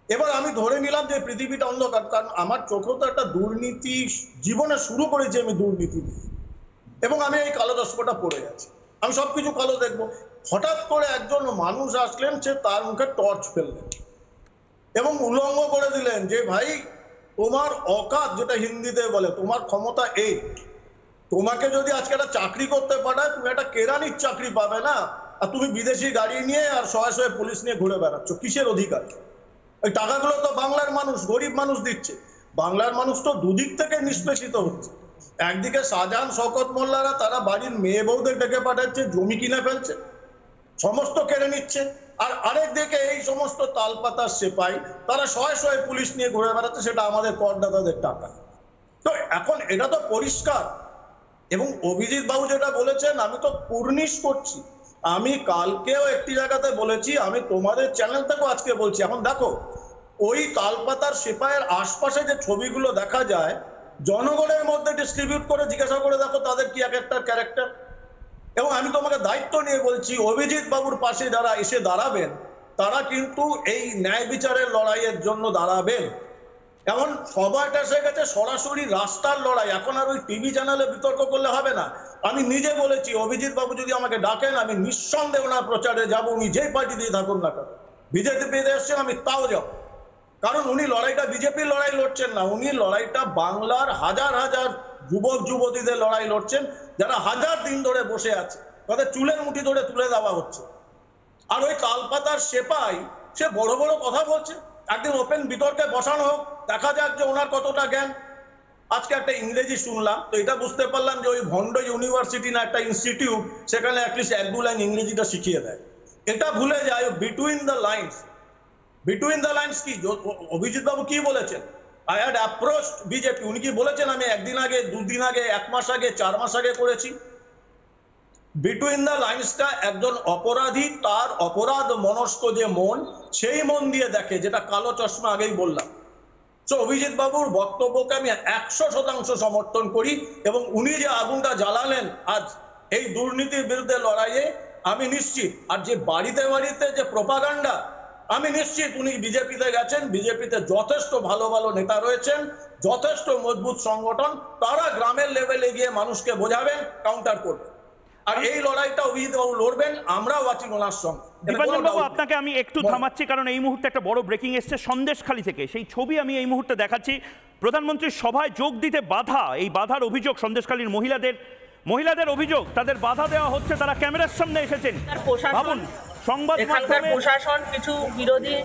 এবার আমি ধরে নিলাম যে পৃথিবীটা অন্ধকার, কারণ আমার চোখেও তো একটা দুর্নীতি জীবনে শুরু করেছি আমি দুর্নীতি, এবং আমি এই কালো চশমাটা পড়ে গেছি, আমি সবকিছু কালো দেখবো। হঠাৎ করে একজন মানুষ আসলেন, সে তার মুখে টর্চ ফেললেন এবং উলঙ্গ করে দিলেন যে ভাই তোমার অকাত, যেটা হিন্দিতে বলে, তোমার ক্ষমতা এই, তোমাকে যদি আজকে একটা চাকরি করতে পাঠায়, তুমি একটা কেরানির চাকরি পাবে না, আর তুমি বিদেশি গাড়ি নিয়ে আর শয়ে শয়ে পুলিশ নিয়ে ঘুরে বেড়াচ্ছ। কিসের অধিকার? ওই টাকাগুলো তো বাংলার মানুষ, গরিব মানুষ দিচ্ছে। বাংলার মানুষ তো দুদিক থেকে নিষ্পেষিত হচ্ছে। একদিকে শাহজাহান শওকত মোল্লারা তারা বাড়ির মেয়ে বউদের ডেকে পাঠাচ্ছে, জমি কিনে ফেলছে, সমস্ত কেড়ে নিচ্ছে। আর আরেক দিকে এই সমস্ত তালপাতার সেপাই তারা শয়ে শয়ে পুলিশ নিয়ে ঘুরে বেড়াচ্ছে, সেটা আমাদের করদাতাদের টাকা। তো এখন এটা তো পরিষ্কার। এবং অভিজিৎ বাবু যেটা বলেছেন, আমি তো কুর্নিশ করছি। আমি কালকেও একটি জায়গাতে বলেছি, আমি তোমাদের চ্যানেল থেকেও আজকে বলছি। এখন দেখো, ওই তালপাতার সেপাইয়ের আশপাশে যে ছবিগুলো দেখা যায়, জনগণের মধ্যে ডিস্ট্রিবিউট করে জিজ্ঞাসা করে দেখো তাদের কি এক একটা ক্যারেক্টার। এবং আমি তোমাকে দায়িত্ব নিয়ে বলছি, অভিজিৎ বাবুর পাশে যারা এসে দাঁড়াবেন তারা কিন্তু এই ন্যায় বিচারের লড়াইয়ের জন্য দাঁড়াবেন। এমন সময়টা এসে গেছে সরাসরি রাস্তার লড়াই। এখন আর ওই টিভি চ্যানেলে বিতর্ক করলে হবে না। আমি নিজে বলেছি, অভিজিৎ বাবু যদি আমাকে ডাকেন আমি নিঃসন্দেহে ওনার প্রচারে যাবো, উনি যেই পার্টি দিয়ে থাকুন না কেন। বিজেপিতে এসছেন আমি তাও যাব, কারণ উনি লড়াইটা বিজেপির লড়াই লড়ছেন না, উনি লড়াইটা বাংলার হাজার হাজার যুবক যুবতীদের লড়াই লড়ছেন, যারা হাজার দিন ধরে বসে আছে, তাদের চুলের মুঠি ধরে তুলে দেওয়া হচ্ছে। আর ওই তালপাতার সেপাই সে বড় বড় কথা বলছে। একদিন ওপেন বিতর্কে বসানো হোক, দেখা যাক যে ওনার কতটা জ্ঞান। আজকে একটা ইংরেজি শুনলাম, তো এটা বুঝতে পারলাম যে ওই ভন্ড ইউনিভার্সিটি না একটা ইনস্টিটিউট, সেখানে অ্যাটলিস্ট এক দু লাইন ইংরেজিটা শিখিয়ে দেয়। এটা ভুলে যায় between the lines. Between the lines কি অভিজিৎ বাবু কি বলেছেন? I had approached BJP. উনি কি বলেছেন আমি একদিন আগে, দুদিন আগে, এক মাস আগে, 4 মাস আগে করেছি? বিটুইন দ্য লাইন্সটা একজন অপরাধী তার অপরাধ মনস্ক যে মন, সেই মন দিয়ে দেখে, যেটা কালো চশমা আগেই বললাম। তো অভিজিৎ বাবুর বক্তব্যকে আমি 100% সমর্থন করি। এবং উনি যে আগুনটা জ্বালালেন আজ এই দুর্নীতির বিরুদ্ধে লড়াইয়ে, আমি নিশ্চিত। আর যে বাড়িতে বাড়িতে যে প্রোপাগান্ডা, আমি নিশ্চিত উনি বিজেপিতে গেছেন, বিজেপিতে যথেষ্ট ভালো ভালো নেতা রয়েছেন, যথেষ্ট মজবুত সংগঠন, তারা গ্রামের লেভেলে গিয়ে মানুষকে বোঝাবেন, কাউন্টার করবেন। আর এই লড়াইটা অভিজিৎ বাবু লড়বেন, আমরাও আছি ওনার সঙ্গে। দীপাঞ্জন বাবু, আপনাকে আমি একটু থামাচ্ছি, কারণ এই মুহূর্তে একটা বড় ব্রেকিং এসছে সন্দেশখালী থেকে। সেই ছবি আমি এই মুহূর্তে দেখাচ্ছি। প্রধানমন্ত্রীর সভায় যোগ দিতে বাধা, এই বাধার অভিযোগ সন্দেশখালীর মহিলাদের অভিযোগ, তাদের বাধা দেওয়া হচ্ছে, তারা ক্যামেরার সামনে এসেছেন। ভাবুন, সংবাদ মাধ্যমে প্রশাসন, কিছু বিরোধী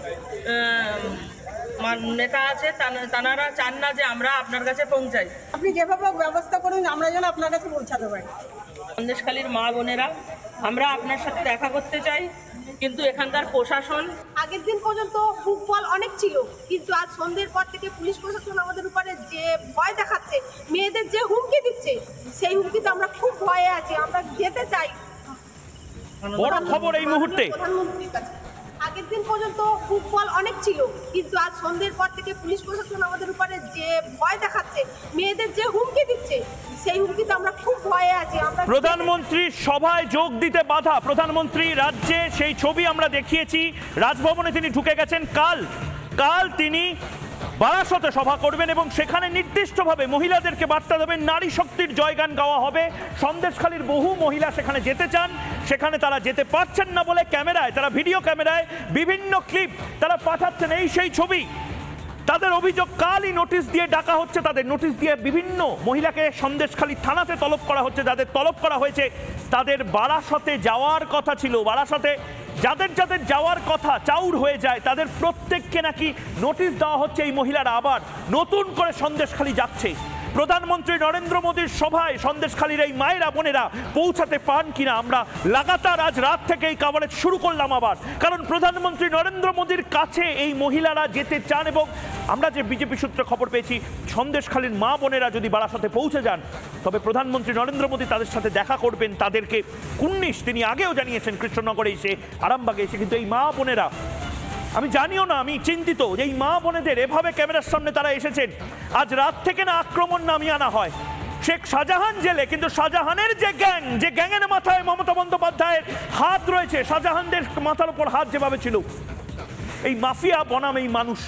নেতা আছে, তারা চান না যে আমরা আপনার কাছে পৌঁছাই। আপনি যেভাবে ব্যবস্থা করুন, আমরা যেন আপনার কাছে পৌঁছাতে পারি। সন্দেশখালীর মা বোনেরা, আমরা আপনার সাথে দেখা করতে চাই, কিন্তু এখানকার প্রশাসন, আগের দিন পর্যন্ত বুকফল অনেক ছিল, কিন্তু আজ সন্ধ্যের পর থেকে পুলিশ প্রশাসন আমাদের উপরে যে ভয় দেখাচ্ছে, মেয়েদের যে হুমকি দিচ্ছে, সেই হুমকিতে আমরা খুব ভয়ে আছি। আমরা যেতে চাই। বড় খবর এই মুহূর্তে, প্রধানমন্ত্রীর কাছে আগের দিন পর্যন্ত বুকফল অনেক ছিল, কিন্তু আজ সন্ধ্যের পর থেকে পুলিশ প্রশাসন আমাদের উপরে যে ভয় দেখাচ্ছে, মেয়েদের যে হুমকি দিচ্ছে, সেই হুমকিতে আমরা খুব ভয়ে আছি। আমরা প্রধানমন্ত্রী সভায় যোগ দিতে বাধা, প্রধানমন্ত্রী রাজ্যে, সেই ছবি আমরা দেখিয়েছি। রাজভবনে তিনি ঢুকে গেছেন। কাল তিনি বারাসতে সভা করবেন এবং সেখানে নির্দিষ্টভাবে মহিলাদেরকে বার্তা দেবেন, নারী শক্তির জয়গান গাওয়া হবে। সন্দেশখালীর বহু মহিলা সেখানে যেতে চান, সেখানে তারা যেতে পারছেন না বলে ক্যামেরায়, তারা ভিডিও ক্যামেরায় বিভিন্ন ক্লিপ তারা পাঠাচ্ছেন। এই সেই ছবি। তাদের অভিযোগ, কালই নোটিশ দিয়ে ডাকা হচ্ছে, তাদের নোটিশ দিয়ে বিভিন্ন মহিলাকে সন্দেশখালী থানাতে তলব করা হচ্ছে। যাদের তলব করা হয়েছে তাদের বারাসতে যাওয়ার কথা ছিল, বারাসতে যাদের যাওয়ার কথা চাউর হয়ে যায়, তাদের প্রত্যেককে নাকি নোটিশ দেওয়া হচ্ছে। এই মহিলারা আবার নতুন করে সন্দেশখালী যাচ্ছে। প্রধানমন্ত্রী নরেন্দ্র মোদীর সভায় সন্দেশখালীর এই মায়েরা বোনেরা পৌঁছাতে পান কিনা, আমরা লাগাতার আজ রাত থেকে এই কভারেজ শুরু করলাম আবার, কারণ প্রধানমন্ত্রী নরেন্দ্র মোদীর কাছে এই মহিলারা যেতে চান। এবং আমরা যে বিজেপি সূত্রে খবর পেয়েছি, সন্দেশখালীর মা বোনেরা যদি বারাসতে পৌঁছে যান, তবে প্রধানমন্ত্রী নরেন্দ্র মোদী তাদের সাথে দেখা করবেন, তাদেরকে কুর্নিশ তিনি আগেও জানিয়েছেন কৃষ্ণনগরে এসে, আরামবাগে এসে। কিন্তু এই মা বোনেরা, আমি জানিও না, আমি চিন্তিত যে এই মা বোনেদের এভাবে ক্যামেরার সামনে তারা এসেছেন। আজ রাত থেকে না আক্রমণ নামিয়ে আনা হয় শেখ শাহজাহান জেলে, কিন্তু শাহজাহানের যে গ্যাংয়ের মাথায় মমতা বন্দ্যোপাধ্যায়ের হাত রয়েছে, শাহজাহানদের মাথার উপর হাত যেভাবে ছিল, এই মাফিয়া বনাম এই মানুষ,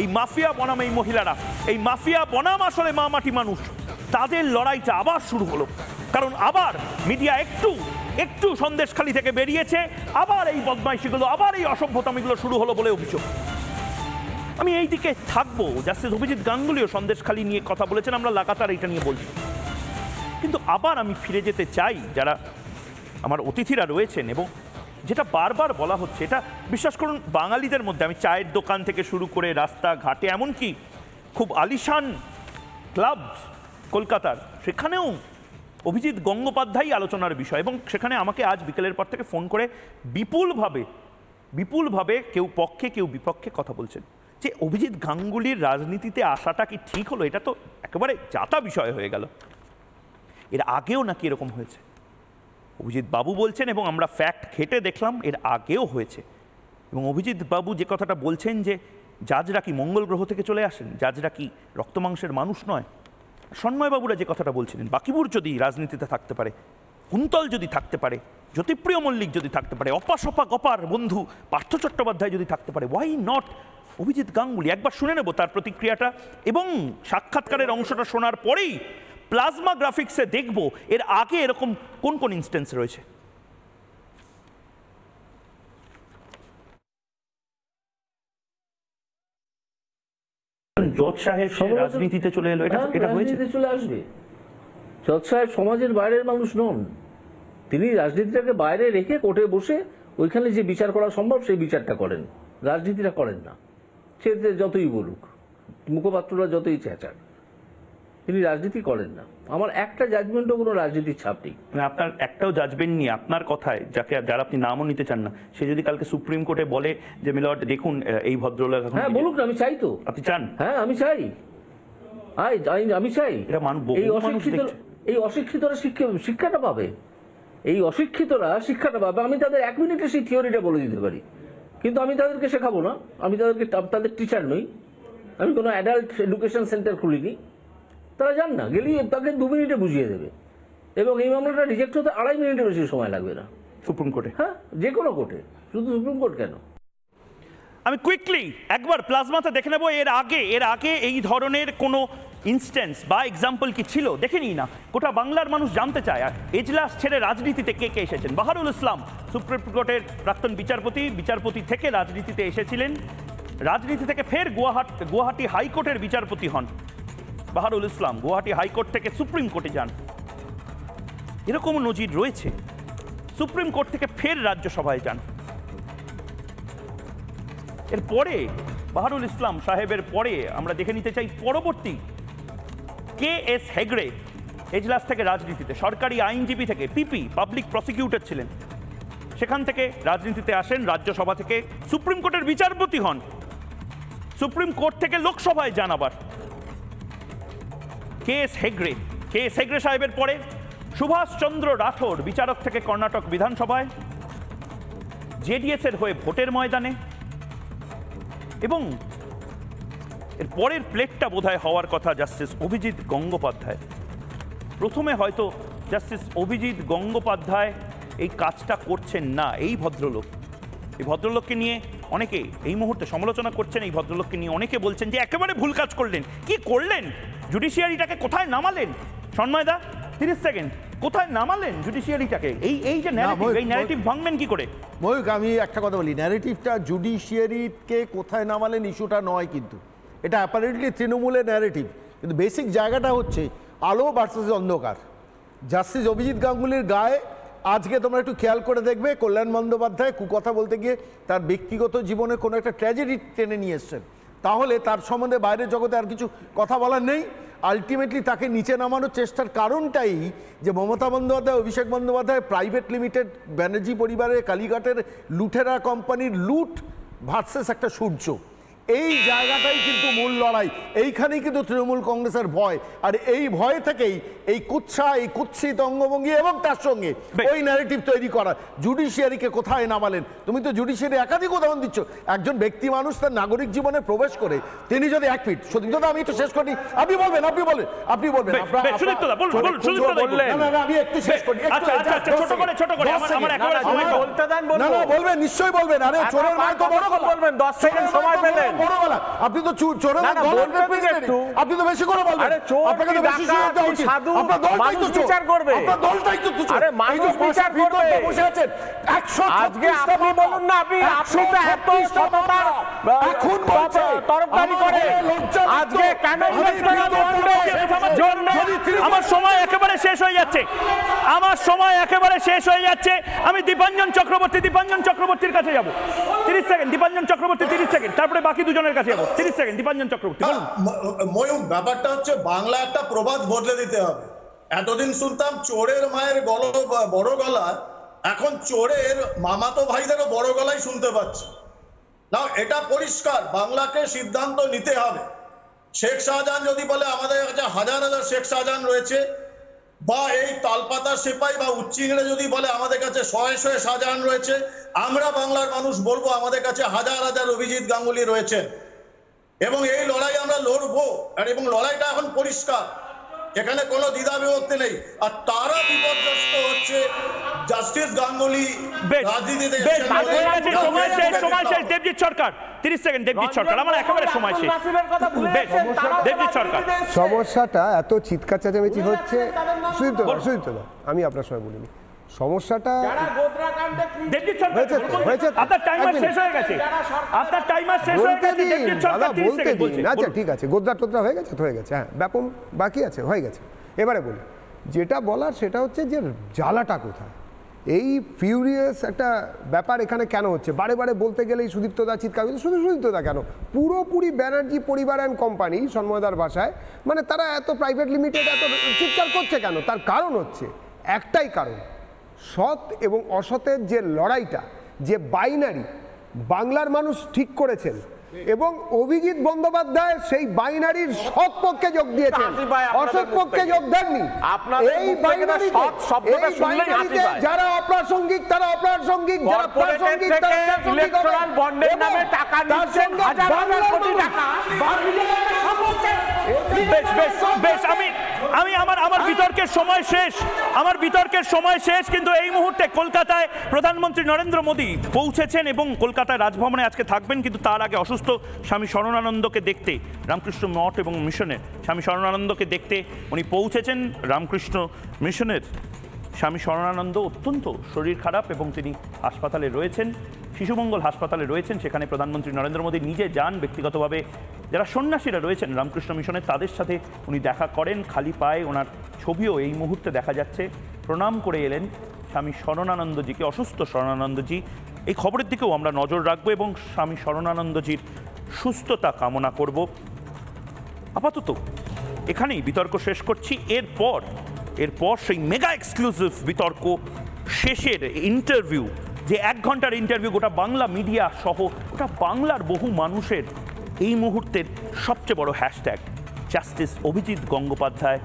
এই মাফিয়া বনাম এই মহিলারা, এই মাফিয়া বনাম আসলে মা মাটি মানুষ, তাদের লড়াইটা আবার শুরু হলো। কারণ আবার মিডিয়া একটু সন্দেশখালী থেকে বেরিয়েছে, আবার এই বদমাইশিগুলো, আবার এই অসভ্যতামিগুলো শুরু হলো বলে অভিযোগ। আমি এই দিকে থাকবো। জাস্টিস অভিজিৎ গাঙ্গুলিও সন্দেশখালী নিয়ে কথা বলেছেন, আমরা লাগাতার এটা নিয়ে বলছি। কিন্তু আবার আমি ফিরে যেতে চাই যারা আমার অতিথিরা রয়েছেন, এবং যেটা বারবার বলা হচ্ছে, এটা বিশ্বাস করুন বাঙালিদের মধ্যে, আমি চায়ের দোকান থেকে শুরু করে রাস্তাঘাটে, এমনকি খুব আলিশান ক্লাব কলকাতার, সেখানেও অভিজিৎ গঙ্গোপাধ্যায় আলোচনার বিষয়। এবং সেখানে আমাকে আজ বিকেলের পর থেকে ফোন করে বিপুলভাবে কেউ পক্ষে কেউ বিপক্ষে কথা বলছেন যে অভিজিৎ গাঙ্গুলির রাজনীতিতে আসাটা কি ঠিক হলো? এটা তো একেবারে যাতা বিষয় হয়ে গেল। এর আগেও নাকি এরকম হয়েছে, অভিজিৎ বাবু বলছেন, এবং আমরা ফ্যাক্ট ঘেটে দেখলাম এর আগেও হয়েছে। এবং অভিজিৎ বাবু যে কথাটা বলছেন যে জাজরা কি মঙ্গল গ্রহ থেকে চলে আসেন, জাজরা কি রক্তমাংসের মানুষ নয়, সন্ময়বাবুরা যে কথাটা বলছিলেন, বাকিবুর যদি রাজনীতিতে থাকতে পারে, কুন্তল যদি থাকতে পারে, জ্যোতিপ্রিয় মল্লিক যদি থাকতে পারে, অপাসপা গপার বন্ধু পার্থ চট্টোপাধ্যায় যদি থাকতে পারে, ওয়াই নট অভিজিৎ গাঙ্গুলি? একবার শুনে নেব তার প্রতিক্রিয়াটা, এবং সাক্ষাৎকারের অংশটা শোনার পরেই প্লাজমা গ্রাফিক্সে দেখব এর আগে এরকম কোন কোন ইনস্টেন্স রয়েছে। জজ সাহেব রাজনীতিতে চলে এলো, এটা হয়েছে? চলে আসবে। জজ সাহেব সমাজের বাইরের মানুষ নন, তিনি রাজনীতিটাকে বাইরে রেখে কোর্টে বসে ওইখানে যে বিচার করা সম্ভব সেই বিচারটা করেন, রাজনীতিটা করেন না। সে যতই বলুক, মুখপাত্ররা যতই চেঁচান, তিনি রাজনীতি করেন না। আমার একটা জাজমেন্টও কোনো রাজনীতির ছাপ নেই। আপনার একটাও জাজমেন্ট নিয়ে আপনার কথায় যারা আপনি নামও নিতে চান না, সে যদি কালকে সুপ্রিম কোর্টে বলে যে মিলর্ড দেখুন এই ভদ্রলোক, হ্যাঁ বলুক না, আমি চাই তো। আপনি চান? হ্যাঁ আমি চাই, আমি চাই এই অশিক্ষিতরা শিক্ষাটা পাবে, এই অশিক্ষিতরা শিক্ষাটা পাবে। আমি তাদের 1 মিনিটে সেই থিওরিটা বলে দিতে পারি, কিন্তু আমি তাদেরকে শেখাবো না, আমি তাদের টিচার নই, আমি কোনো অ্যাডাল্ট এডুকেশন সেন্টার খুলিনি। তারা যান না, গেলেই তাকে 2 মিনিটে বুঝিয়ে দেবে, এবং এই মামলাটা রিজেক্ট হতে 2.5 মিনিটের বেশি সময় লাগবে না সুপ্রিম কোর্টে। হ্যাঁ, যে কোনো কোর্টে, শুধু সুপ্রিম কোর্ট কেন। আমি কুইকলি একবার প্লাজমাতে দেখে নেব এর আগে এই ধরনের কোনো ইনস্ট্যান্স বা এক্সাম্পল কি ছিল, দেখে নিই না। গোটা বাংলার মানুষ জানতে চায় এজলাস ছেড়ে রাজনীতিতে কে কে এসেছেন। বাহারুল ইসলাম সুপ্রিম কোর্টের প্রাক্তন বিচারপতি থেকে রাজনীতিতে এসেছিলেন, রাজনীতি থেকে ফের গুয়াহাটি হাইকোর্টের বিচারপতি হন। বাহারুল ইসলাম গুয়াহাটি হাইকোর্ট থেকে সুপ্রিম কোর্টে যান, এরকম নজির রয়েছে। সুপ্রিম কোর্ট থেকে ফের রাজ্যসভায় যান। এরপরে বাহারুল ইসলাম সাহেবের পরে আমরা দেখে নিতে চাই পরবর্তী KS হেগড়ে, এজলাস থেকে রাজনীতিতে, সরকারি আইনজীবী থেকে পিপি পাবলিক প্রসিকিউটর ছিলেন, সেখান থেকে রাজনীতিতে আসেন, রাজ্যসভা থেকে সুপ্রিম কোর্টের বিচারপতি হন, সুপ্রিম কোর্ট থেকে লোকসভায় যান আবার। KS হেগড়ে সাহেবের পরে সুভাষচন্দ্র রাঠোর বিচারক থেকে কর্ণাটক বিধানসভায়, JDS এর হয়ে ভোটের ময়দানে, এবং এর পরের প্লেটটা বোধহয় হওয়ার কথা জাস্টিস অভিজিৎ গঙ্গোপাধ্যায়। প্রথমে হয়তো জাস্টিস অভিজিৎ গঙ্গোপাধ্যায় এই কাজটা করছেন না। এই ভদ্রলোককে নিয়ে অনেকে এই মুহূর্তে সমালোচনা করছেন, এই ভদ্রলোককে নিয়ে অনেকে বলছেন যে একেবারে ভুল কাজ করলেন। কি করলেন? জুডিশিয়ারিটাকে কোথায় নামালেন? সন্ময়দা 30 সেকেন্ড, কোথায় নামালেন জুডিশিয়ারিটাকে? এই যে ন্যারেটিভ ভাঙবেন কি করে? ময়ূক, আমি একটা কথা বলি, ন্যারেটিভটা জুডিশিয়ারিকে কোথায় নামালেন ইস্যুটা নয়, কিন্তু এটা অ্যাপারেন্টলি তৃণমূলের ন্যারেটিভ, কিন্তু বেসিক জায়গাটা হচ্ছে আলো ভার্সেস অন্ধকার। জাস্টিস অভিজিৎ গাঙ্গুলির গায়ে আজকে তোমরা একটু খেয়াল করে দেখবে, কল্যাণ বন্দ্যোপাধ্যায় কুকথা বলতে গিয়ে তার ব্যক্তিগত জীবনে কোনো একটা ট্র্যাজেডি টেনে নিয়ে এসছেন, তাহলে তার সম্বন্ধে বাইরের জগতে আর কিছু কথা বলার নেই। আলটিমেটলি তাকে নিচে নামানোর চেষ্টার কারণটাই যে মমতা বন্দ্যোপাধ্যায়, অভিষেক বন্দ্যোপাধ্যায় প্রাইভেট লিমিটেড ব্যানার্জি পরিবারের কালীঘাটের লুটেরা কোম্পানির লুট ভার্সেস একটা সূর্য, এই জায়গাটাই কিন্তু মূল লড়াই। এইখানেই কিন্তু তৃণমূল কংগ্রেসের ভয়, আর এই ভয় থেকেই এই কুৎসিত অঙ্গভঙ্গি এবং তার সঙ্গে ওই ন্যারেটিভ তৈরি করা। জুডিশিয়ারিকে কোথায় নামালেন? তুমি তো জুডিশিয়ারি একাধিক উদাহরণ দিচ্ছ। একজন ব্যক্তি মানুষ তার নাগরিক জীবনে প্রবেশ করে তিনি যদি 1 মিনিট, সত্যি আমি একটু শেষ করি, আপনি বলবেন আমি একটু বলবেন, নিশ্চয়ই বলবেন। আরে চোরের মায় তো বড় কথা বলবেন, 10 সেকেন্ড সময় পেলেন। আপনি তো চোরের আপনি তো বেশি করে বলবেন, আপনাকে তো বেশি সুযোগ দেওয়া উচিত। আপনার দলটাই তো বিচার করবে, আপনার দলটাই তো আরে মানুষ বিচার করবে। বসে আছেন 136 আজকে আপনি বলুন না, আপনি তো এত সততার এখন বলছে তরফদারি করে আজকে কেন জন্য আমার সময় একেবারে শেষ হয়ে যাচ্ছে, আমার সময় একেবারে শেষ হয়ে যাচ্ছে। আমি দীপাঞ্জন চক্রবর্তীর কাছে যাব। 30 সেকেন্ড দীপাঞ্জন চক্রবর্তী, 30 সেকেন্ড, তারপরে বাকি দুজনের কাছে যাব। 30 সেকেন্ড দীপাঞ্জন চক্রবর্তী বলুন। ময়ূক, ব্যাপারটা হচ্ছে বাংলা একটা প্রবাদ বদলে দিতে হবে। এতদিন শুনতাম চোরের মায়ের বড় গলা, এখন চোরের মামাতো ভাইদেরও বড় গলাই শুনতে পাচ্ছি না। এটা পরিষ্কার, বাংলাকে সিদ্ধান্ত নিতে হবে। শেখ শাহজাহান যদি বলে আমাদের কাছে হাজার হাজার শেখ শাহজাহান রয়েছে, বা এই তালপাতা সেপাই বা উচ্চিংড়ে যদি বলে আমাদের কাছে শয়ে শয়ে শাহজাহান রয়েছে, আমরা বাংলার মানুষ বলবো আমাদের কাছে হাজার হাজার অভিজিৎ গাঙ্গুলি রয়েছে। এবং এই লড়াই আমরা লড়বো, এবং লড়াইটা এখন পরিষ্কার, এখানে কোনো দ্বিধা বিভক্তি নেই। আর তারা বিপর্যস্ত হচ্ছে জাস্টিস গাঙ্গুলি রাজনীতিতে। সময় শেষ দেবজিৎ সরকার, 30 সেকেন্ড দেবজিৎ সরকার, আমার একেবারে সময় শেষ। দেবজিৎ সরকার, সমস্যাটা এত চিৎকার চেঁচামেচি হচ্ছে, সুদীপ্ত দা আমি আপনার সময় বলিনি, সমস্যাটা দেবজিৎ সরকার হয়েছে, আপনার টাইমার শেষ হয়ে গেছে, আপনার টাইমার শেষ হয়ে গেছে। দেবজিৎ সরকার 30 সেকেন্ড বলছেন। আচ্ছা ঠিক আছে, গোদরা টোদরা হয়ে গেছে, হ্যাঁ ব্যাপম বাকি আছে, হয়ে গেছে। এবারে বলি, যেটা বলার সেটা হচ্ছে যে জ্বালাটা কোথায়, এই ফিউরিয়াস একটা ব্যাপার এখানে কেন হচ্ছে। বারে বারে বলতে গেলেই সুদীপ্তদা চিৎকার করছে, শুধু সুদীপ্তদা কেন, পুরোপুরি ব্যানার্জি পরিবার অ্যান্ড কোম্পানি সন্ময়দার ভাষায়, মানে তারা এত প্রাইভেট লিমিটেড এত চিৎকার করছে কেন? তার কারণ হচ্ছে একটাই কারণ, সৎ এবং অসতের যে লড়াইটা, যে বাইনারি বাংলার মানুষ ঠিক করেছেন, এবং অভিজিৎ বন্দ্যোপাধ্যায় সেই বাইনারির সৎ পক্ষে যোগ দিয়েছেন, অসৎ পক্ষে যোগ দেননি। এই বাইনারিতে যারা অপ্রাসঙ্গিক তারা অপ্রাসঙ্গিক, যারা প্রাসঙ্গিক তারা প্রাসঙ্গিক হবে। বেশ, আমি আমার বিতর্কের সময় শেষ, আমার বিতর্কের সময় শেষ। কিন্তু এই মুহূর্তে কলকাতায় প্রধানমন্ত্রী নরেন্দ্র মোদী পৌঁছেছেন এবং কলকাতায় রাজভবনে আজকে থাকবেন। কিন্তু তার আগে অসুস্থ স্বামী শরণানন্দকে দেখতে, রামকৃষ্ণ মঠ এবং মিশনের স্বামী শরণানন্দকে দেখতে উনি পৌঁছেছেন। রামকৃষ্ণ মিশনের স্বামী শরণানন্দ অত্যন্ত শরীর খারাপ এবং তিনি হাসপাতালে রয়েছেন, শিশুমঙ্গল হাসপাতালে রয়েছেন। সেখানে প্রধানমন্ত্রী নরেন্দ্র মোদী নিজে যান, ব্যক্তিগতভাবে যারা সন্ন্যাসীরা রয়েছেন রামকৃষ্ণ মিশনের তাদের সাথে উনি দেখা করেন। খালি পায়ে ওনার ছবিও এই মুহূর্তে দেখা যাচ্ছে। প্রণাম করে এলেন স্বামী শরণানন্দজিকে, অসুস্থ শরণানন্দজি। এই খবরের দিকেও আমরা নজর রাখবো এবং স্বামী শরণানন্দজির সুস্থতা কামনা করব। আপাতত এখানেই বিতর্ক শেষ করছি। এরপর সেই মেগা এক্সক্লুসিভ বিতর্ক শেষের ইন্টারভিউ, যে 1 ঘন্টার ইন্টারভিউ, গোটা বাংলা মিডিয়া সহ গোটা বাংলার বহু মানুষের এই মুহূর্তের সবচেয়ে বড় হ্যাশট্যাগ জাস্টিস অভিজিৎ গঙ্গোপাধ্যায়,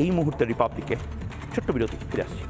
এই মুহূর্তে রিপাবলিকে। ছোট্ট বিরতি, ফিরে আসছি।